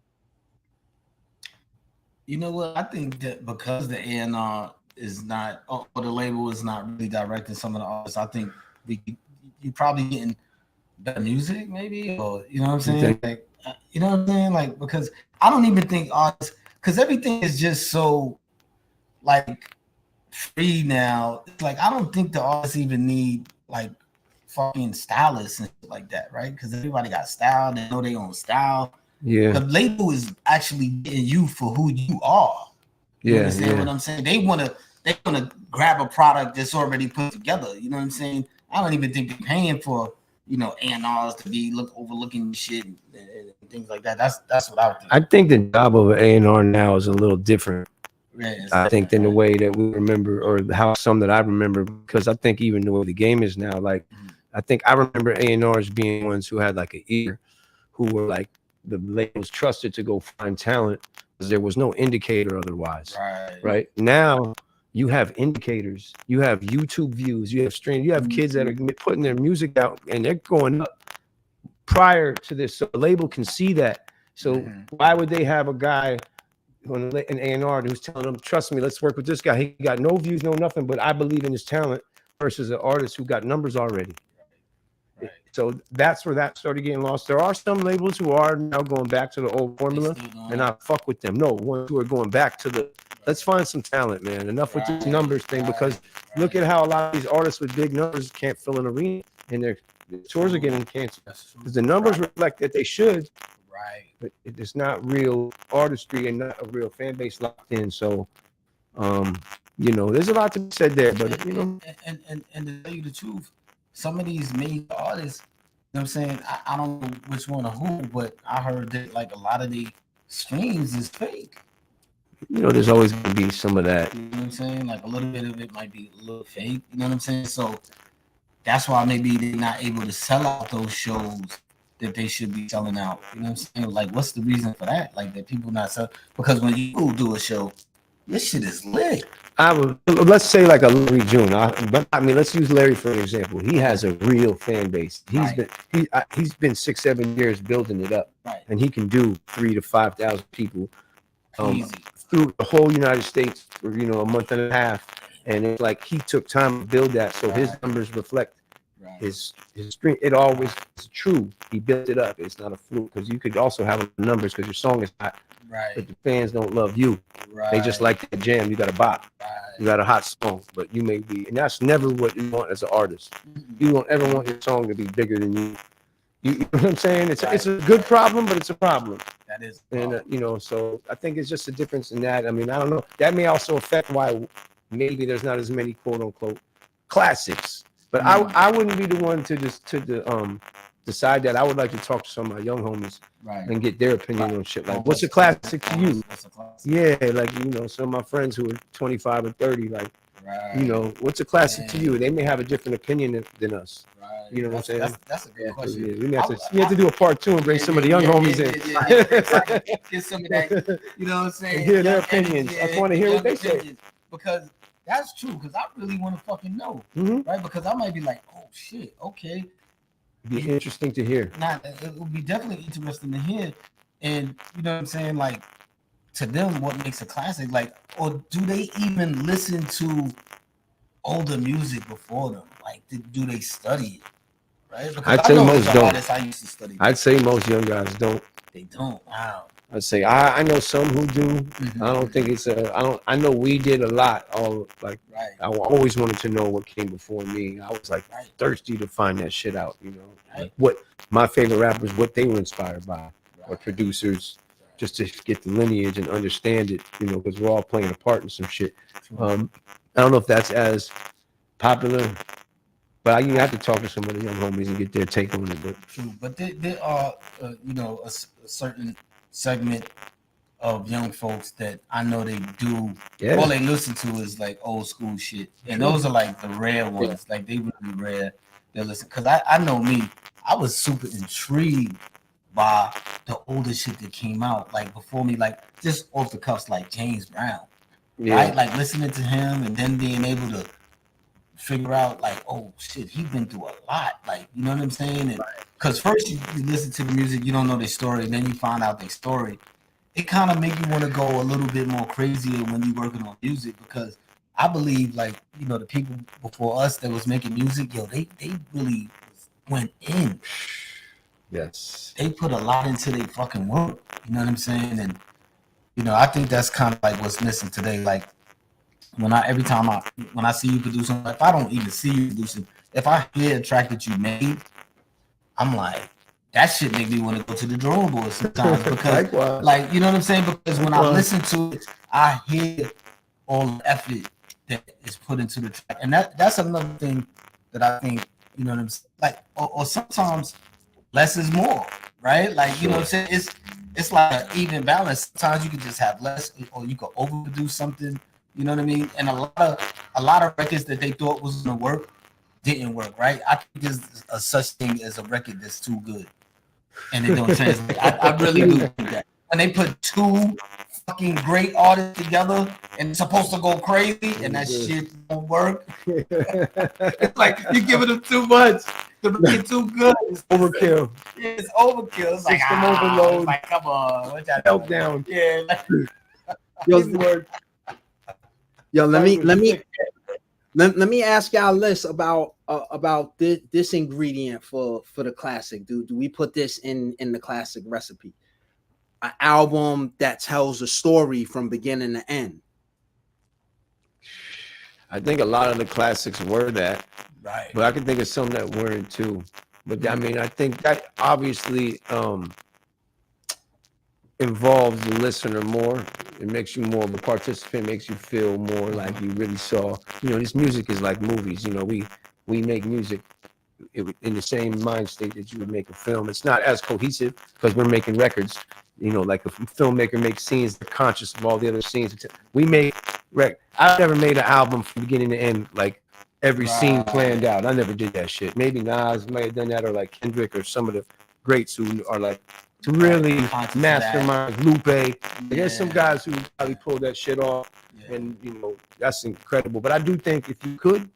You know what? I think that because the A&R is not, or the label is not really directing some of the artists, I think you probably getting better music, maybe, or you know what I'm saying? Like, you know what I'm saying? Like, because I don't even think artists, because everything is just so like free now. It's like I don't think the artists even need like fucking stylists and shit like that, right? Because everybody got style, they know their own style. Yeah. The label is actually getting you for who you are. You understand what I'm saying? They wanna grab a product that's already put together. You know what I'm saying? I don't even think they're paying for, you know, A&Rs to be overlooking shit and things like that. That's what I think. I think the job of an A&R now is a little different. Yeah, I think than the way that we remember, or how some that I remember, because I think even the way the game is now, like I think I remember A&Rs being ones who had like an ear, who were like the labels trusted to go find talent because there was no indicator otherwise. Right now you have indicators, you have YouTube views, you have streams, you have kids that are putting their music out and they're going up prior to this, so the label can see that. So why would they have a guy on an A&R who's telling them, trust me, let's work with this guy, he got no views, no nothing, but I believe in his talent, versus an artist who got numbers already? So that's where that started getting lost. There are some labels who are now going back to the old formula, and I fuck with them. No, ones who are going back to the, let's find some talent, man. Enough with this numbers thing, because look at how a lot of these artists with big numbers can't fill an arena, and their tours are getting canceled because the numbers reflect that they should, but it's not real artistry and not a real fan base locked in. So you know, there's a lot to be said there, but you know, and to tell you the truth, some of these major artists, you know what I'm saying, I don't know which one or who, but I heard that like a lot of the streams is fake. You know, there's always gonna be some of that. You know what I'm saying? Like a little bit of it might be a little fake. You know what I'm saying? So that's why maybe they're not able to sell out those shows that they should be selling out. You know what I'm saying? Like, what's the reason for that? Like that people not sell, because when you go do a show, this shit is lit. I would, let's say like a Larry June. I mean, let's use Larry for an example. He has a real fan base. He's been 6-7 years building it up, and he can do 3,000 to 5,000 people through the whole United States for, you know, a month and a half. And it's like he took time to build that, so his numbers reflect his stream. It always is true. He built it up. It's not a fluke, because you could also have numbers because your song is hot. But the fans don't love you. They just like the jam. You got a bop. You got a hot song, but you may be, and that's never what you want as an artist. You don't ever want your song to be bigger than you. You know what I'm saying? It's a good problem, but it's a problem. That is, and you know, so I think it's just a difference in that. I mean, I don't know. That may also affect why maybe there's not as many quote unquote classics. But I wouldn't be the one to decide that. I would like to talk to some of my young homies and get their opinion on shit. Like, what's a classic to you? Yeah, like, you know, some of my friends who are 25 or 30, like, you know, what's a classic to you? They may have a different opinion than us. You know what I'm saying? That's a good question. Yeah, we have to do a part 2 and bring some of the young homies in. Get some of that, you know what I'm saying? Hear their opinions. I want to hear what they say. Because that's true, because I really want to fucking know, right? Because I might be like, oh shit, okay. It'd be interesting to hear. It would be definitely interesting to hear. And you know what I'm saying? Like, to them, what makes a classic? Like, or do they even listen to older music before them? Like, do they study it? Right? Because I'd say most don't. I used to study. I'd say most young guys don't. They don't. Wow. I'd say I know some who do. I don't think it's I know we did a lot. I always wanted to know what came before me. I was like thirsty to find that shit out. You know, like what my favorite rappers, what they were inspired by, or producers, just to get the lineage and understand it. You know, because we're all playing a part in some shit. I don't know if that's as popular, but you have to talk to some of the young homies and get their take on it. But there are, you know, a certain segment of young folks that I know they do. All they listen to is like old school shit, and those are like the rare ones. Like they really rare. they'll listen. Because I know me, I was super intrigued by the older shit that came out, like before me, like just off the cuffs, like James Brown, right? Like listening to him and then being able to figure out, like, oh shit, he's been through a lot, like, you know what I'm saying? And because first you listen to the music, you don't know their story, and then you find out their story. It kind of make you want to go a little bit more crazier when you're working on music, because I believe, like, you know, the people before us that was making music, yo, they really went in. Yes. They put a lot into their fucking work. You know what I'm saying? And, you know, I think that's kind of like what's missing today. Like, when I see you producing, if I don't even see you producing, if I hear a track that you made, I'm like, that shit make me want to go to the drawing board sometimes, because like, you know what I'm saying? Because when I listen to it, I hear all the effort that is put into the track. And that's another thing that I think, you know what I'm saying? Like, or sometimes less is more, right? Like, you know what I'm saying? It's like an even balance. Sometimes you can just have less, or you can overproduce something. You know what I mean? And a lot of records that they thought was gonna work didn't work, right? I think there's a such thing as a record that's too good, and it don't translate. I really do think that when they put two fucking great artists together and it's supposed to go crazy, and that shit don't work. It's like you're giving them too much. The record too good. It's overkill. It's overkill. It's like overload. It's like, come on, what y'all meltdown. Yeah. Yo, let me ask y'all this about this ingredient for the classic. Do we put this in the classic recipe? An album that tells a story from beginning to end. I think a lot of the classics were that, right? But I can think of some that weren't too. But I mean, I think that obviously involves the listener more. It makes you more of a participant, makes you feel more like you really saw. You know, this music is like movies. You know, we make music in the same mind state that you would make a film. It's not as cohesive because we're making records. You know, like a filmmaker makes scenes, they're conscious of all the other scenes. We make I've never made an album from beginning to end, like every scene planned out. I never did that shit. Maybe Nas might have done that, or like Kendrick, or some of the greats who are like to really mastermind. Lupe. There's some guys who probably pulled that shit off, and you know, that's incredible. But I do think if you could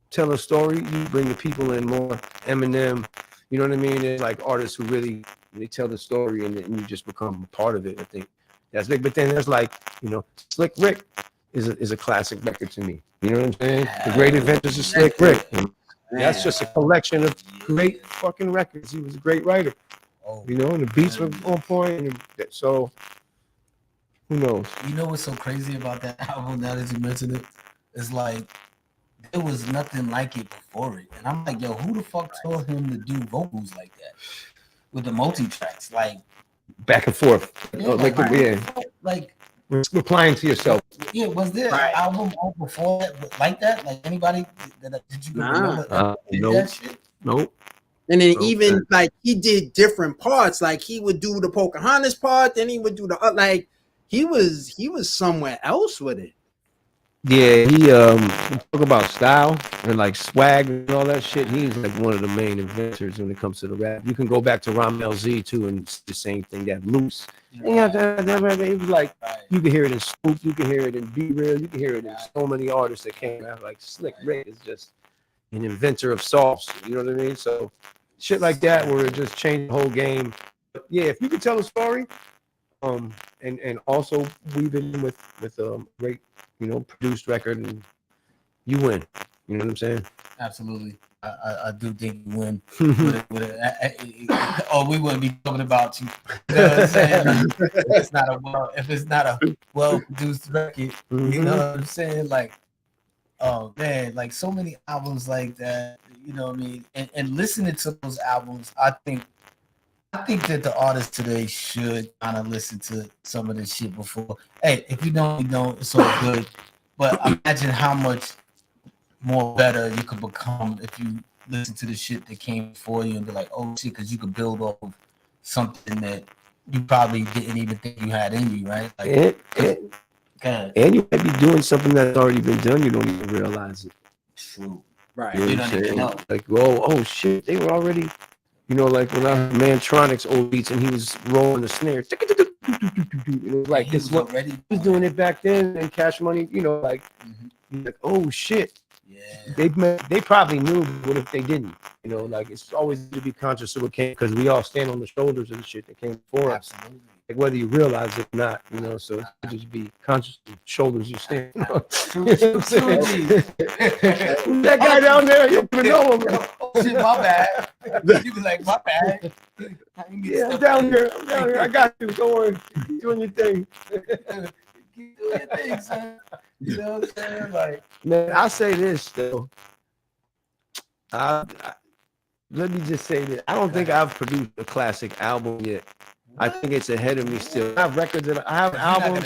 tell a story, you bring the people in more. Eminem, you know what I mean? It's like artists who really they tell the story, and you just become a part of it. I think that's big. But then there's like, you know, Slick Rick is a classic record to me. You know what I'm saying? The Great Adventures of Slick Rick. That's just a collection of great fucking records. He was a great writer. You know, and the beats were on point. And so, who knows? You know what's so crazy about that album, now that you mentioned it? It's like, there was nothing like it before it. And I'm like, yo, who the fuck told him to do vocals like that? With the multi-tracks, like back and forth. Like replying to yourself. Yeah, was there an album before that like that? Like anybody did you remember that shit? Nope. And then even like he did different parts. Like he would do the Pocahontas part, then he would do the like he was somewhere else with it. Yeah, he talk about style and like swag and all that shit. He's like one of the main inventors when it comes to the rap. You can go back to Ramel Z too, and it's the same thing. That loose. It was like you can hear it in Scoop, you can hear it in Be Real, you can hear it in so many artists that came out. Like Slick Rick is just an inventor of sauce. You know what I mean? So shit like that where it just changed the whole game. But yeah, if you could tell a story, and also weave it in with great, you know, produced record, and you win. You know what I'm saying? Absolutely. I do think you win. Or we wouldn't be talking about you. You know what I'm saying? If it's not a well produced record, you know what I'm saying? Like, oh man, like so many albums like that, you know what I mean? And listening to those albums, I think that the artists today should kind of listen to some of this shit before. Hey, if you don't, you don't, it's all good. But imagine how much more better you could become if you listen to the shit that came before you and be like, oh shit, because you could build off of something that you probably didn't even think you had in you, right? Like, and you might be doing something that's already been done. You don't even realize it. True. Right. You You know what don't I'm even saying? know. Like, oh shit, they were already, you know, like when I heard Mantronic's old beats and he was rolling the snare. It was like he this was what already he was doing it back then, and Cash Money, you know, like, like oh shit. Yeah. They probably knew, but what if they didn't? You know, like it's always to be conscious of what came, because we all stand on the shoulders of the shit that came before us. Absolutely. Like whether you realize it or not, you know, so just be conscious of the shoulders you stand on. True, You know what I'm true, saying? G. That guy down there, you don't even know him. Oh shit, my bad. You was like, my bad. Yeah, I'm down here. I'm down here. I got you. Don't worry. Keep doing your thing. Keep doing your thing, son. You know what I'm saying? Like, Man, I say this though. Let me just say this. I don't think I've produced a classic album yet. I think it's ahead of me still. I have records that I have albums.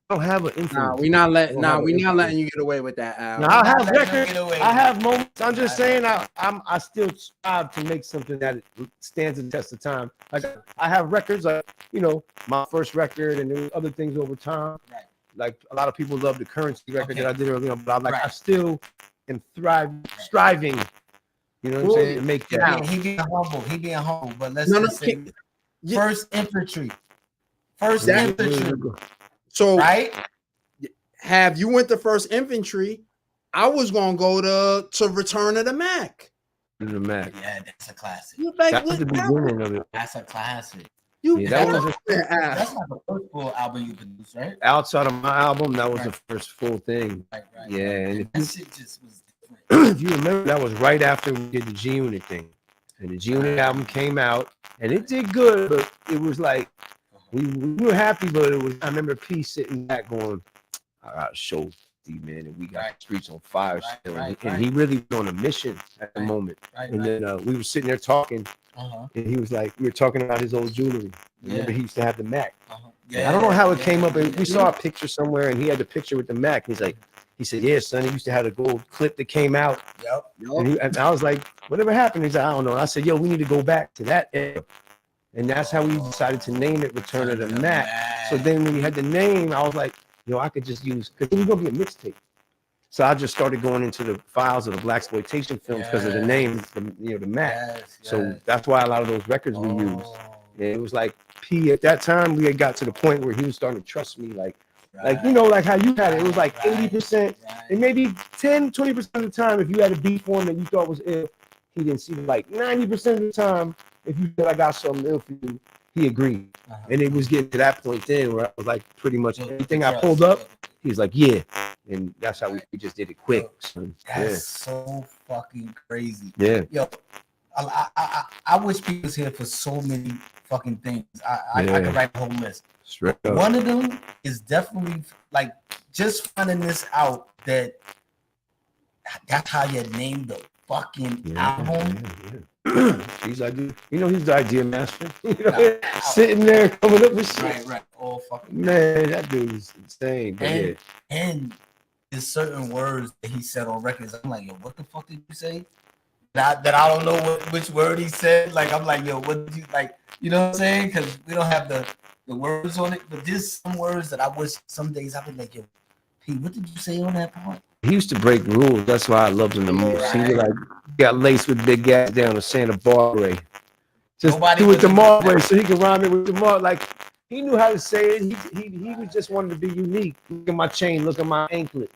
I don't have an influence. Nah, we not letting you get away with that, Al. Now, I have records. I have moments. I'm just saying I still strive to make something that stands the test of time. Like I have records, like, you know, my first record, and there were other things over time. Right. Like a lot of people love the Currency record that I did earlier, but I'm like, Right. I still am striving. You know what I'm saying? To make that. Yeah, he being humble. He being humble. But let's just say first infantry. First infantry. So right? Have you went to first infantry? I was gonna go to Return of the Mac. The Mac. Yeah, that's a classic. That was the beginning of it. That's a classic. That was that's not the first full album you produced, right? Outside of my album, that was the first full thing. Right. Yeah, and that shit just was different. If you remember, that was right after we did the G Unit thing, and the G Unit album came out, and it did good, but it was like we were happy, but it was. I remember P sitting back going, "I got to show D, man, and we got the streets on fire still," and he really was on a mission at the moment. And then we were sitting there talking. And he was like, we were talking about his old jewelry. Remember, he used to have the Mac. I don't know how it came up. We saw a picture somewhere, and he had the picture with the Mac. He's like, he said, yeah, son, he used to have a gold clip that came out. And I was like, whatever happened? He's like, I don't know. I said, yo, we need to go back to that era. And that's how we decided to name it Return of the Mac. So then when we had the name, I was like, yo, I could just use, because it was going to be a mixtape. So I just started going into the files of the blaxploitation films because of the name, the Mac. So that's why a lot of those records we used. And it was like P at that time, we had got to the point where he was starting to trust me, like you know, like how you had it. It was like 80%, and maybe 10, 20% of the time, if you had a beat for him that you thought was ill, he didn't see it. Like 90% of the time, if you said I got something ill for you, he agreed. And it was getting to that point then where I was like, pretty much everything I pulled up, he's like, yeah. And that's how we just did it quick. So, that's so fucking crazy. Yeah. Yo, I wish people was here for so many fucking things. I could write a whole list. Straight up. One of them is definitely like just finding this out that that's how you named the fucking album. He's idea. You know, he's the idea master. You know, sitting there coming up with shit. Right. Oh fucking man, that dude is insane. And there's certain words that he said on records. I'm like, yo, what the fuck did you say? That I don't know which word he said. Like, I'm like, yo, what did you like? You know what I'm saying? Because we don't have the words on it. But there's some words that I wish some days I'd be like, yo, Pete, what did you say on that part? He used to break rules. That's why I loved him the most. He was like, got laced with big gas down to Santa Barbara. Just do it the Marbury so he could rhyme it with the Mar. Like, he knew how to say it. He was just wanted to be unique. Look at my chain. Look at my anklet.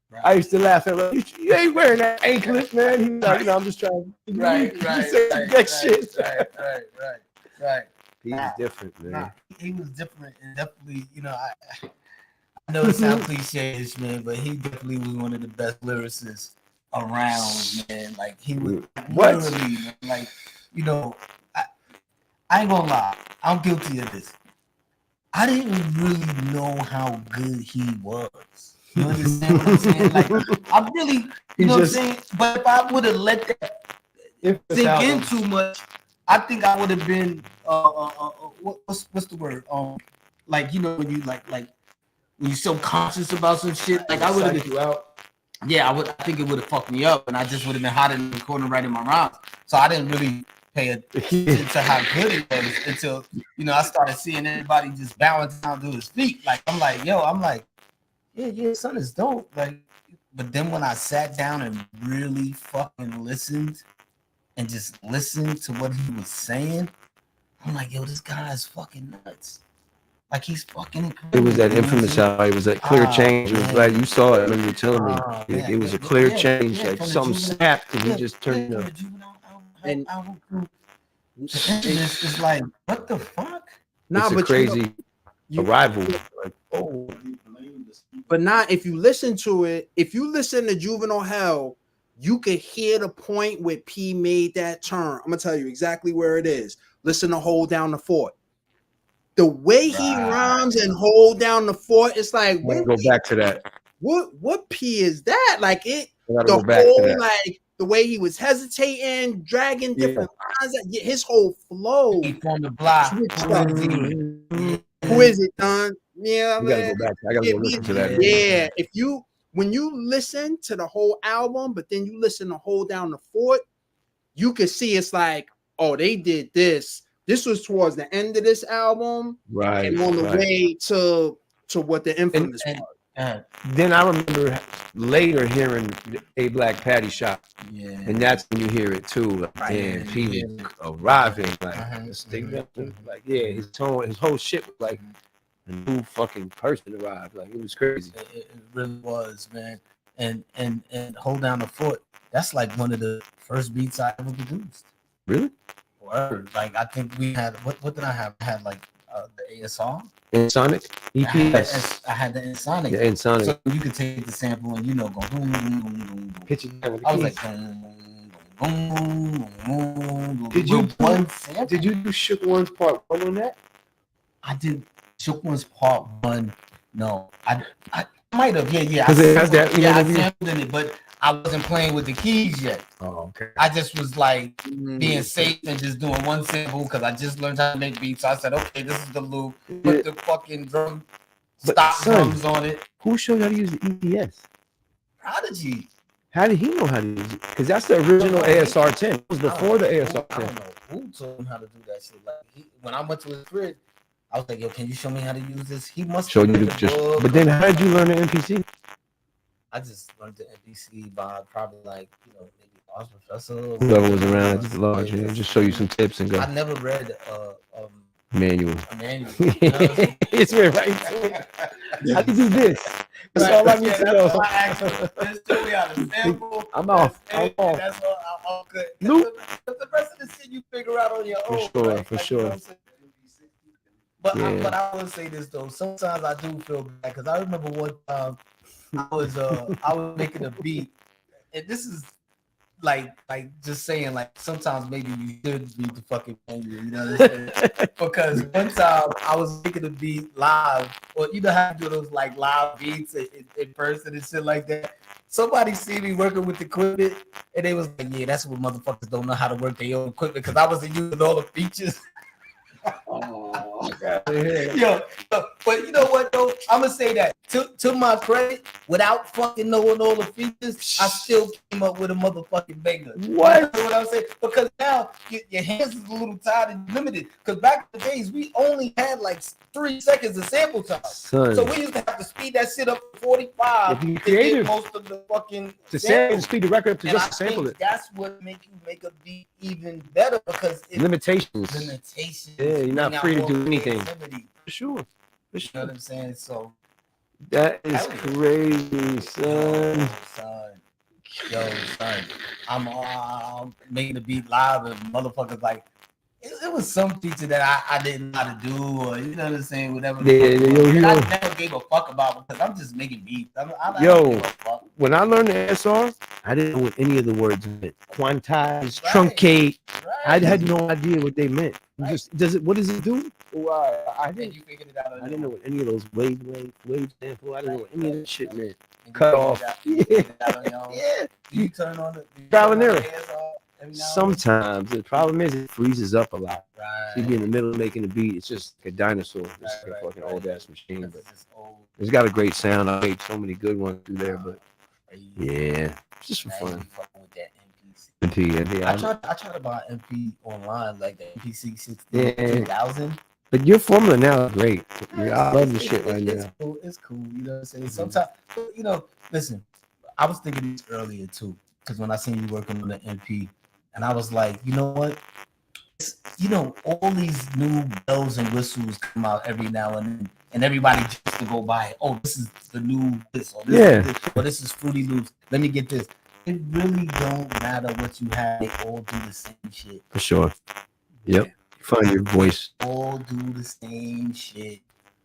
Right. I used to laugh at him. You ain't wearing that anklet, man. He was like, you know, I'm just trying to right. He's different, man. He was different, and definitely, you know, I know it sounds cliche-ish, man, but he definitely was one of the best lyricists around, man. Like, he was literally, like, you know, I ain't gonna lie, I'm guilty of this. I didn't really know how good he was. You understand what I'm saying? Like, I really, you know what I'm saying? But if I would have let that sink in too much, I think I would have been what's the word? Like, you know, when you like when you're so conscious about some shit, like I would have been out. Yeah, I think it would have fucked me up, and I just would have been hiding in the corner writing my rhymes. So I didn't really pay attention to how good it was until, you know, I started seeing everybody just bowing down to his feet. Like, I'm like, yo, yeah, son is dope. Like, but then when I sat down and really fucking listened and just listened to what he was saying, I'm like, yo, this guy is fucking nuts. Like he's fucking incredible. It was that infamous album. It was a clear change. It was glad you saw it when you were telling me. It was a clear change. Like something snapped and he just turned up. And it's like, what the fuck? Nah, it's a crazy arrival. Like, oh. But not if you listen to it, if you listen to Juvenile Hell, you could hear the point where P made that turn. I'm gonna tell you exactly where it is. Listen to Hold Down the Fort. The way he rhymes and Hold Down the Fort, it's like when go back to that. What P is that? Like it the go back whole to that. like the way he was hesitating, dragging different lines, his whole flow. From the block. Who is it, Don? Yeah, you gotta go back. I gotta go listen to that. Yeah, when you listen to the whole album, but then you listen to Hold Down the Fort, you can see it's like, oh, they did this. This was towards the end of this album, right? And on the way to what the infamous part. Then I remember later hearing A Black Patty Shop, and that's when you hear it too. Like, damn, he was arriving, like, his tone, his whole shit was like a new fucking person arrived. Like it was crazy. It really was, man. And Hold Down the Fort. That's like one of the first beats I ever produced. Really? Word. Like I think we had what did I have? I had like the ASR. Insonic EPS. I had the Insonic. Yeah, Insonic. So you could take the sample and go boom, boom, boom, boom. Pitch it down with the I was keys. like boom, boom, boom. Did you do Shook One's part 1 on that? I did Shook One's part 1. No, I might have. Yeah. Because it has that. I sampled in it, but I wasn't playing with the keys yet. Oh, okay. I just was like being safe and just doing one sample because I just learned how to make beats. So I said, okay, this is the loop. Put the fucking drum, drums on it. Who showed you how to use the EPS? Prodigy. How did he know how to use it? Because that's the original ASR 10. It was before the ASR 10. I don't know who told him how to do that shit. Like when I went to his crib, I was like, yo, can you show me how to use this? He must show you just. But then how did you learn the MPC? I just learned the MPC by probably like, maybe Lost Professor. Whoever was around, just large, just show you some tips and go. I never read manual. A manual. It's right. How do you do this? That's all I need to know. Just show me how to sample. I'm off. That's all good. Nope. The rest of the shit you figure out on your own. For sure. But I will say this though. Sometimes I do feel bad because I remember one time I was making a beat, and this is like just saying like sometimes maybe you should read the fucking manual, you know what I'm saying? Because one time I was making a beat live, or how you do those like live beats in person and shit like that. Somebody see me working with the equipment, and they was like, "Yeah, that's what motherfuckers don't know how to work their own equipment." Because I wasn't using all the features. Oh, God. Yo, but you know what though? I'm gonna say that to my credit, without fucking knowing all the features, I still came up with a motherfucking banger. What? You know what I'm saying? Because now your hands is a little tired and limited. Because back in the days, we only had like 3 seconds of sample time. Son. So we used to have to speed that shit up to 45 to get most of the fucking to speed the record up to just sample it. That's what make you make a beat even better because limitations. Yeah, you're not free to do anything. For sure. You know what I'm saying? So that is crazy, son. Yo, son. I'm making the beat live and motherfuckers like it was some feature that I didn't know how to do, or you know what I'm saying, whatever. I never gave a fuck about because I'm just making beats. When I learned the SR, I didn't know what any of the words meant. Quantize, truncate. I had no idea what they meant. What does it do? I didn't know what any of those wave sample. I didn't know what any of that shit meant. Cut off. Yeah. You turn on the trial and error. Sometimes the problem is it freezes up a lot. You be in the middle of making a beat, it's just like a dinosaur. It's like a fucking old ass machine. But it's got a great sound. I made so many good ones through there, but yeah, it's just for fun. MP. I tried to buy MP online, like the MPC 60,000. But your formula now is great. I love the shit right now. It's cool. You know what I'm saying? Sometimes, listen. I was thinking this earlier too, because when I seen you working on the MP, and I was like, you know what? All these new bells and whistles come out every now and then, and everybody just to go buy it. Oh, this is the new this, or this, is this, or this is Fruity Loops. Let me get this. It really don't matter what you have. They all do the same shit. For sure. Yep. Find your voice. All do the same shit.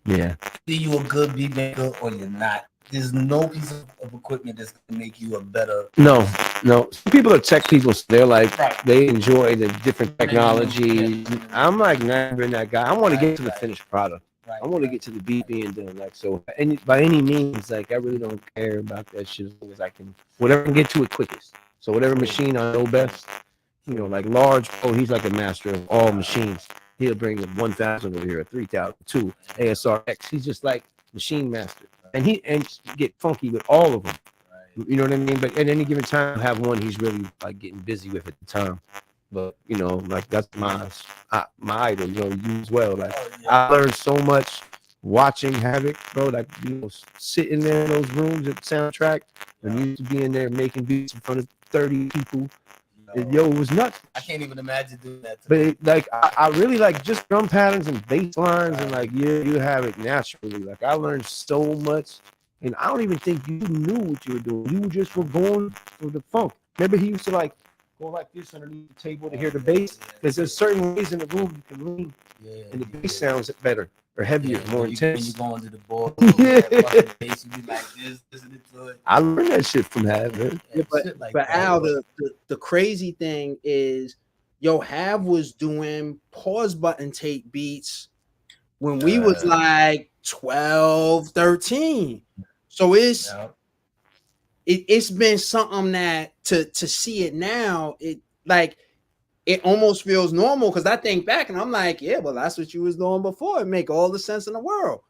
Yeah. Either you a good beat maker or you're not. There's no piece of equipment that's gonna make you a better. No. Some people are tech people. So they're like, they enjoy the different technology. I'm like never that guy. I want to get to the finished product. I want to get to the beat being done. Like, so by any means, like, I really don't care about that shit as long as I can, whatever I can get to it quickest. So whatever machine I know best, like Large, he's like a master of all machines. He'll bring a 1000 over here, a 3000, 2 ASRX. He's just like machine master. And get funky with all of them. You know what I mean? But at any given time, have one he's really like getting busy with at the time. But like that's my idol. You as well. Like I learned so much watching Havoc, bro. Like sitting there in those rooms at the soundtrack, and used to be in there making beats in front of 30 people. It was nuts. I can't even imagine doing that. But I really like just drum patterns and bass lines, and like you have it naturally. Like I learned so much, and I don't even think you knew what you were doing. You just were going for the funk. Remember, he used to like go like this underneath the table to hear the bass, because there's certain ways in the room you can lean, and the bass sounds better or heavier, more intense. When you go under the board, bass, you be like this, listen to it. I learned that shit from Havoc. But Al, the crazy thing is, Hav was doing pause button tape beats when we was like 12, 13. So it's been something that to see it now, it almost feels normal, because I think back and I'm like, yeah, well, that's what you was doing before. It make all the sense in the world.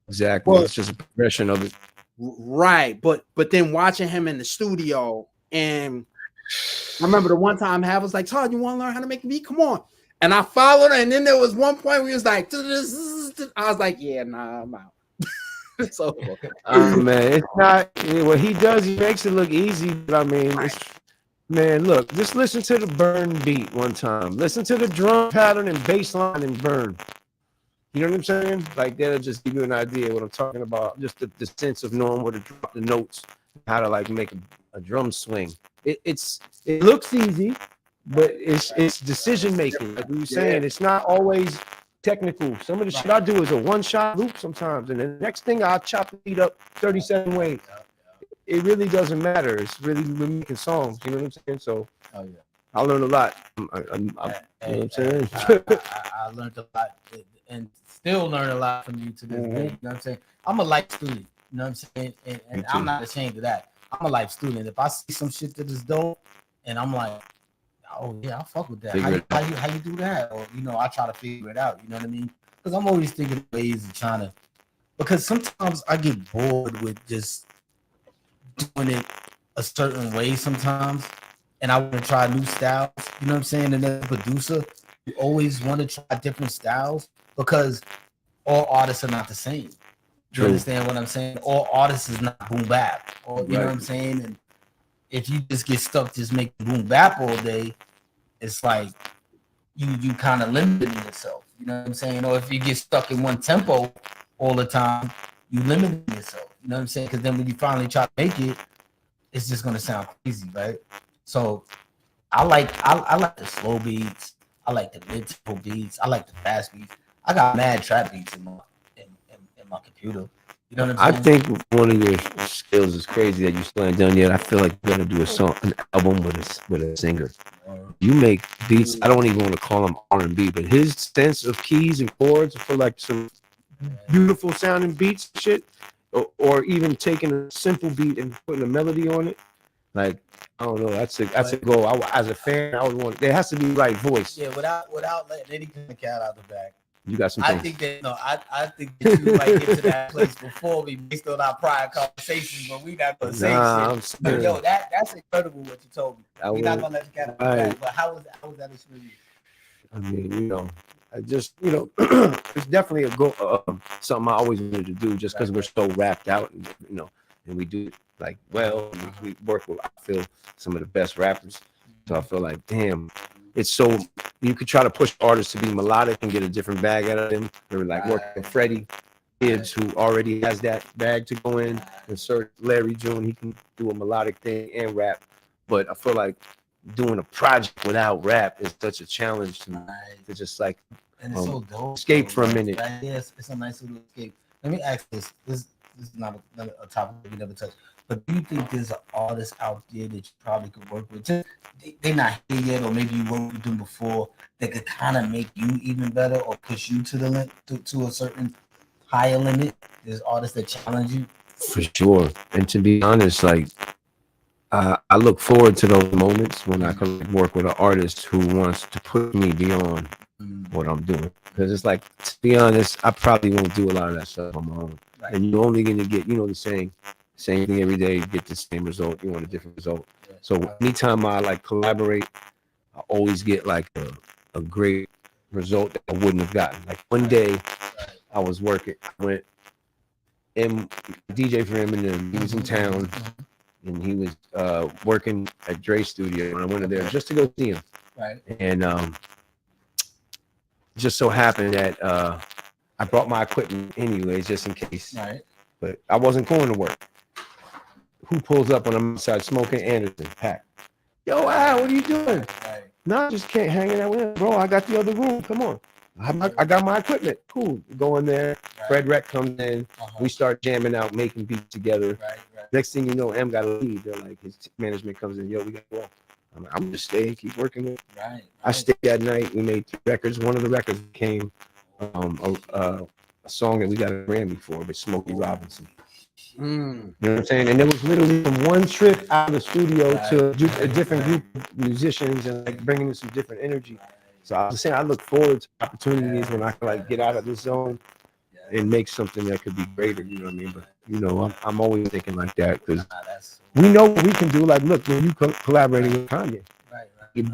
Exactly. It's just a progression of it. Right. But then watching him in the studio, and I remember the one time Hav was like, Todd, you want to learn how to make a beat? Come on. And I followed her, and then there was one point where he was like, I was like, yeah, nah, I'm out. So man, it's not what he does. He makes it look easy, but I mean, man, look, just listen to the Burn beat one time. Listen to the drum pattern and bass line and Burn. You know what I'm saying? Like, that'll just give you an idea of what I'm talking about. Just the sense of knowing where to drop the notes, how to like make a drum swing. It looks easy, but it's decision making. Like we were saying, it's not always technical. Some of the shit I do is a one-shot loop sometimes, and the next thing I'll chop the beat up 37 ways. It really doesn't matter. It's really we're making songs. You know what I'm saying? So I learned a lot. You know what I'm saying? I learned a lot, and still learn a lot from you to this day. You know what I'm saying? I'm a life student. You know what I'm saying? And I'm not ashamed of that. I'm a life student. If I see some shit that is dope, and I'm like, oh yeah, I fuck with that. How you do that? Or I try to figure it out. You know what I mean? Because I'm always thinking of ways of trying to. Because sometimes I get bored with just doing it a certain way sometimes, and I want to try new styles. You know what I'm saying? And as a producer, you always want to try different styles, because all artists are not the same. You understand what I'm saying? All artists is not boom bap, or you know what I'm saying? And if you just get stuck just making boom bap all day, it's like you kind of limiting yourself. You know what I'm saying? Or if you get stuck in one tempo all the time, you limit yourself. You know what I'm saying? Because then when you finally try to make it, it's just gonna sound crazy, right? So I like the slow beats. I like the mid tempo beats. I like the fast beats. I got mad trap beats in my computer. You know what I'm saying? I think one of your skills is crazy that you still ain't done yet. I feel like you're gonna do an album with a singer. You make beats. I don't even want to call them R&B, but his sense of keys and chords for like some beautiful sounding beats, shit, or even taking a simple beat and putting a melody on it. Like, I don't know. That's a goal. As a fan, I would want. There has to be right voice. Yeah, without letting any kind of cat out the bag. You got some. I think that you might get to that place before me, based on our prior conversations, but we not gonna say shit. But yo, that's incredible what you told me. We're not gonna let the cat out the bag. But how was that experience? I mean, I just, it's definitely something I always wanted to do, just because we're so wrapped out, and we do it. like well. We work with, I feel, some of the best rappers. So I feel like, damn, it's so you could try to push artists to be melodic and get a different bag out of them. Or like working with Freddie Gibbs, who already has that bag to go in. Insert Larry June, he can do a melodic thing and rap. But I feel like doing a project without rap is such a challenge to me. To just like and it's so dope. Escape for a minute. Yes, it's a nice little escape. Let me ask this. This is not a topic we never touched. But do you think there's an artist out there that you probably could work with? Just, they're not here yet, or maybe you worked with them before that could kind of make you even better or push you to the to a certain higher limit? There's artists that challenge you. For sure. And to be honest, like I look forward to those moments when I can work with an artist who wants to put me beyond what I'm doing. Because it's like, to be honest, I probably won't do a lot of that stuff on my own. Right. And you're only gonna get, the saying, same thing every day, you get the same result, you want a different result. Yeah. So anytime I like collaborate, I always get like a great result that I wouldn't have gotten. Like one day I was working, I went and DJ for Eminem, he was in town and he was working at Dre's studio, and I went in there just to go see him. Right. And just so happened that I brought my equipment anyways, just in case. Right. But I wasn't going to work. Who pulls up when I'm outside smoking? Anderson, Pack. Yo, Al, what are you doing? Right. No, I just can't hang out with him. Bro, I got the other room. Come on. I got my equipment. Cool. Go in there. Right. Fred Rec comes in. We start jamming out, making beats together. Right. Next thing you know, M got to leave. They're like, his management comes in. Yo, we got to go. I'm like, I'm just staying, keep working with. Right. I stayed that night. We made 3 records. One of the records became a song that we got a Grammy for with Smokey Robinson. You know what I'm saying? And there was literally from one trip out of the studio to a different group of musicians and like bringing in some different energy. So I was saying, I look forward to opportunities when I can like get out of this zone and make something that could be greater. You know what I mean? But I'm always thinking like that because we know what we can do. Like, look, when you collaborating with Kanye,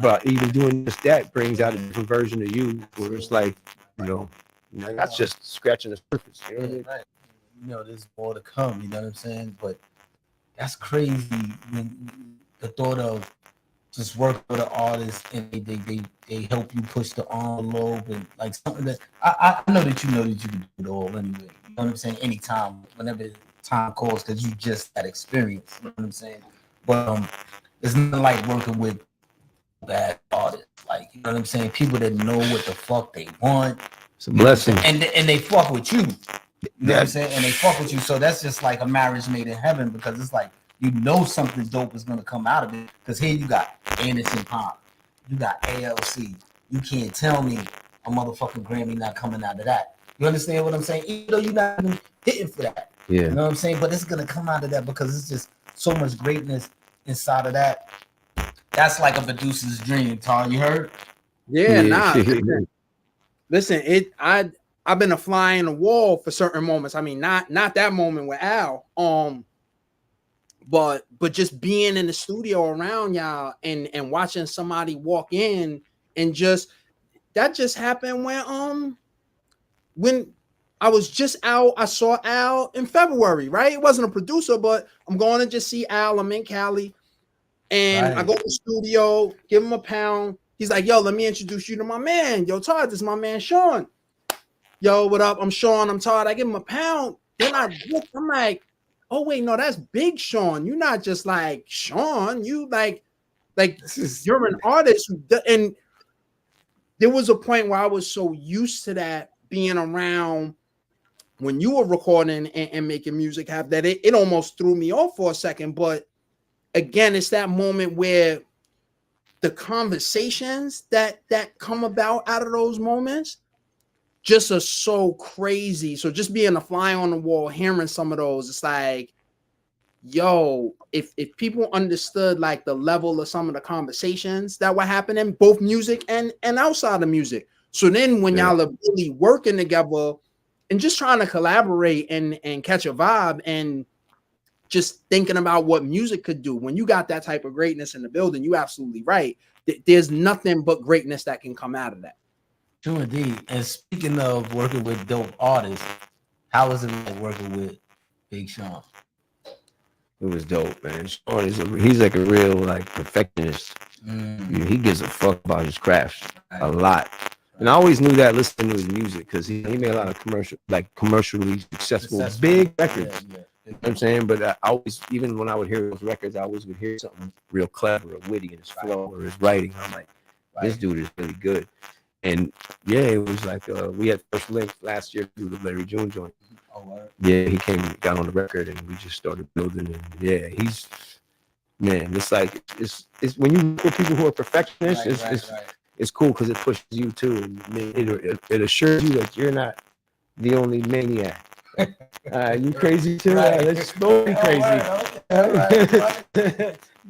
but even doing just that brings out a different version of you, where it's like, that's just scratching the surface. You know what I mean? There's more to come, you know what I'm saying? But that's crazy when the thought of just working with an artist and they help you push the envelope and like something that I know that you can do it all anyway. You know what I'm saying? Anytime, whenever time calls, because you just that experience, you know what I'm saying? But it's not like working with bad artists, like, you know what I'm saying? People that know what the fuck they want. It's a blessing. And they fuck with you. You know what I'm saying? And they fuck with you. So that's just like a marriage made in heaven, because it's like, something dope is going to come out of it. Because here you got Anderson .Paak. You got ALC. You can't tell me a motherfucking Grammy not coming out of that. You understand what I'm saying? Even though you're not even hitting for that. Yeah. You know what I'm saying? But it's going to come out of that because it's just so much greatness inside of that. That's like a producer's dream, Tar. You heard? Yeah, nah. Listen, I've been a fly in the wall for certain moments. I mean, not that moment with Al. But just being in the studio around y'all and watching somebody walk in and that just happened when I was just out. I saw Al in February, right? It wasn't a producer, but I'm going to just see Al. I'm in Cali, and I go to the studio, give him a pound. He's like, "Yo, let me introduce you to my man. Yo, Todd, this is my man Sean. Yo, what up? I'm Sean. I'm Todd." I give him a pound. Then I'm like, oh wait, no, that's Big Sean. You're not just like Sean. You like you're an artist. And there was a point where I was so used to that being around when you were recording and making music happen that it almost threw me off for a second. But again, it's that moment where the conversations that come about out of those moments just are so crazy. So just being a fly on the wall, hearing some of those, it's like, yo, if people understood like the level of some of the conversations that were happening, both music and outside of music. So then when y'all are really working together and just trying to collaborate and catch a vibe and just thinking about what music could do, when you got that type of greatness in the building, you absolutely right. There's nothing but greatness that can come out of that. True indeed. And speaking of working with dope artists, how is it like working with Big Sean? It was dope, man. Sean he's like a real like perfectionist. He gives a fuck about his craft a lot. And I always knew that listening to his music because he made a lot of commercially successful big records. Yeah. You know what I'm saying? But I always, even when I would hear those records, I always would hear something real clever or witty in his flow or his writing. I'm like, this dude is really good. And yeah, it was like we had First Link last year through the Larry June joint. Yeah, he got on the record, and we just started building. And yeah, it's like it's when you look at people who are perfectionists, it's cool because it pushes you too, and it assures you that you're not the only maniac. You crazy too? Let's both be crazy.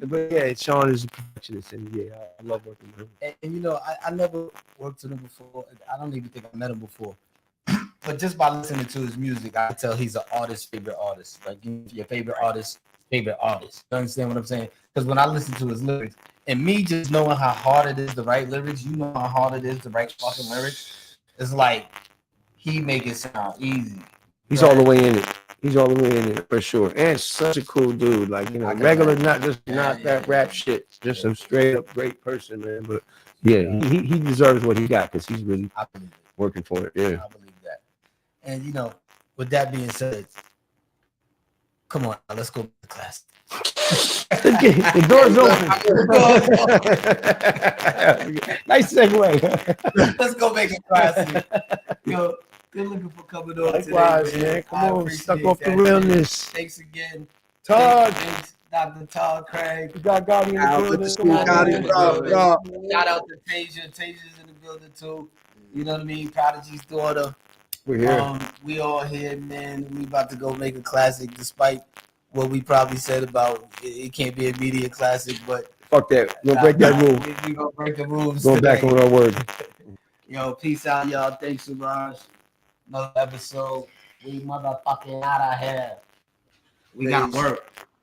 But yeah, Sean is a perfectionist, and yeah, I love working with him. And you know, I never worked with him before. I don't even think I met him before. But just by listening to his music, I can tell he's an artist's favorite artist. Like your favorite artist's favorite artist. You understand what I'm saying? Because when I listen to his lyrics, and me just knowing how hard it is to write lyrics, you know how hard it is to write fucking lyrics. It's like he make it sound easy. He's all the way in it. He's all the way in it for sure. And such a cool dude. Like, you know, regular, not that rap shit. Just a straight up great person, man. But yeah, he deserves what he got because he's really working for it. Yeah. I believe that. And you know, with that being said, come on, let's go to class. The door's open. Nice segue. Let's go make it classy. Yo, good looking for coming on Likewise, today, man. Come on, stuck off the that. realness. Thanks again. Todd. Thanks, Dr. Todd Craig. We got Gotti in the building. Shout out to Tasia. Tasia's in the building too. You know what I mean? Prodigy's daughter. We're here. We all here, man. We about to go make a classic, despite what we probably said about it can't be a media classic, but fuck that. We'll break that rule. We gonna break the rules. Go back on our word. Yo, peace out, y'all. Thanks, Suraj. Another episode. We motherfucking out of here. We got work.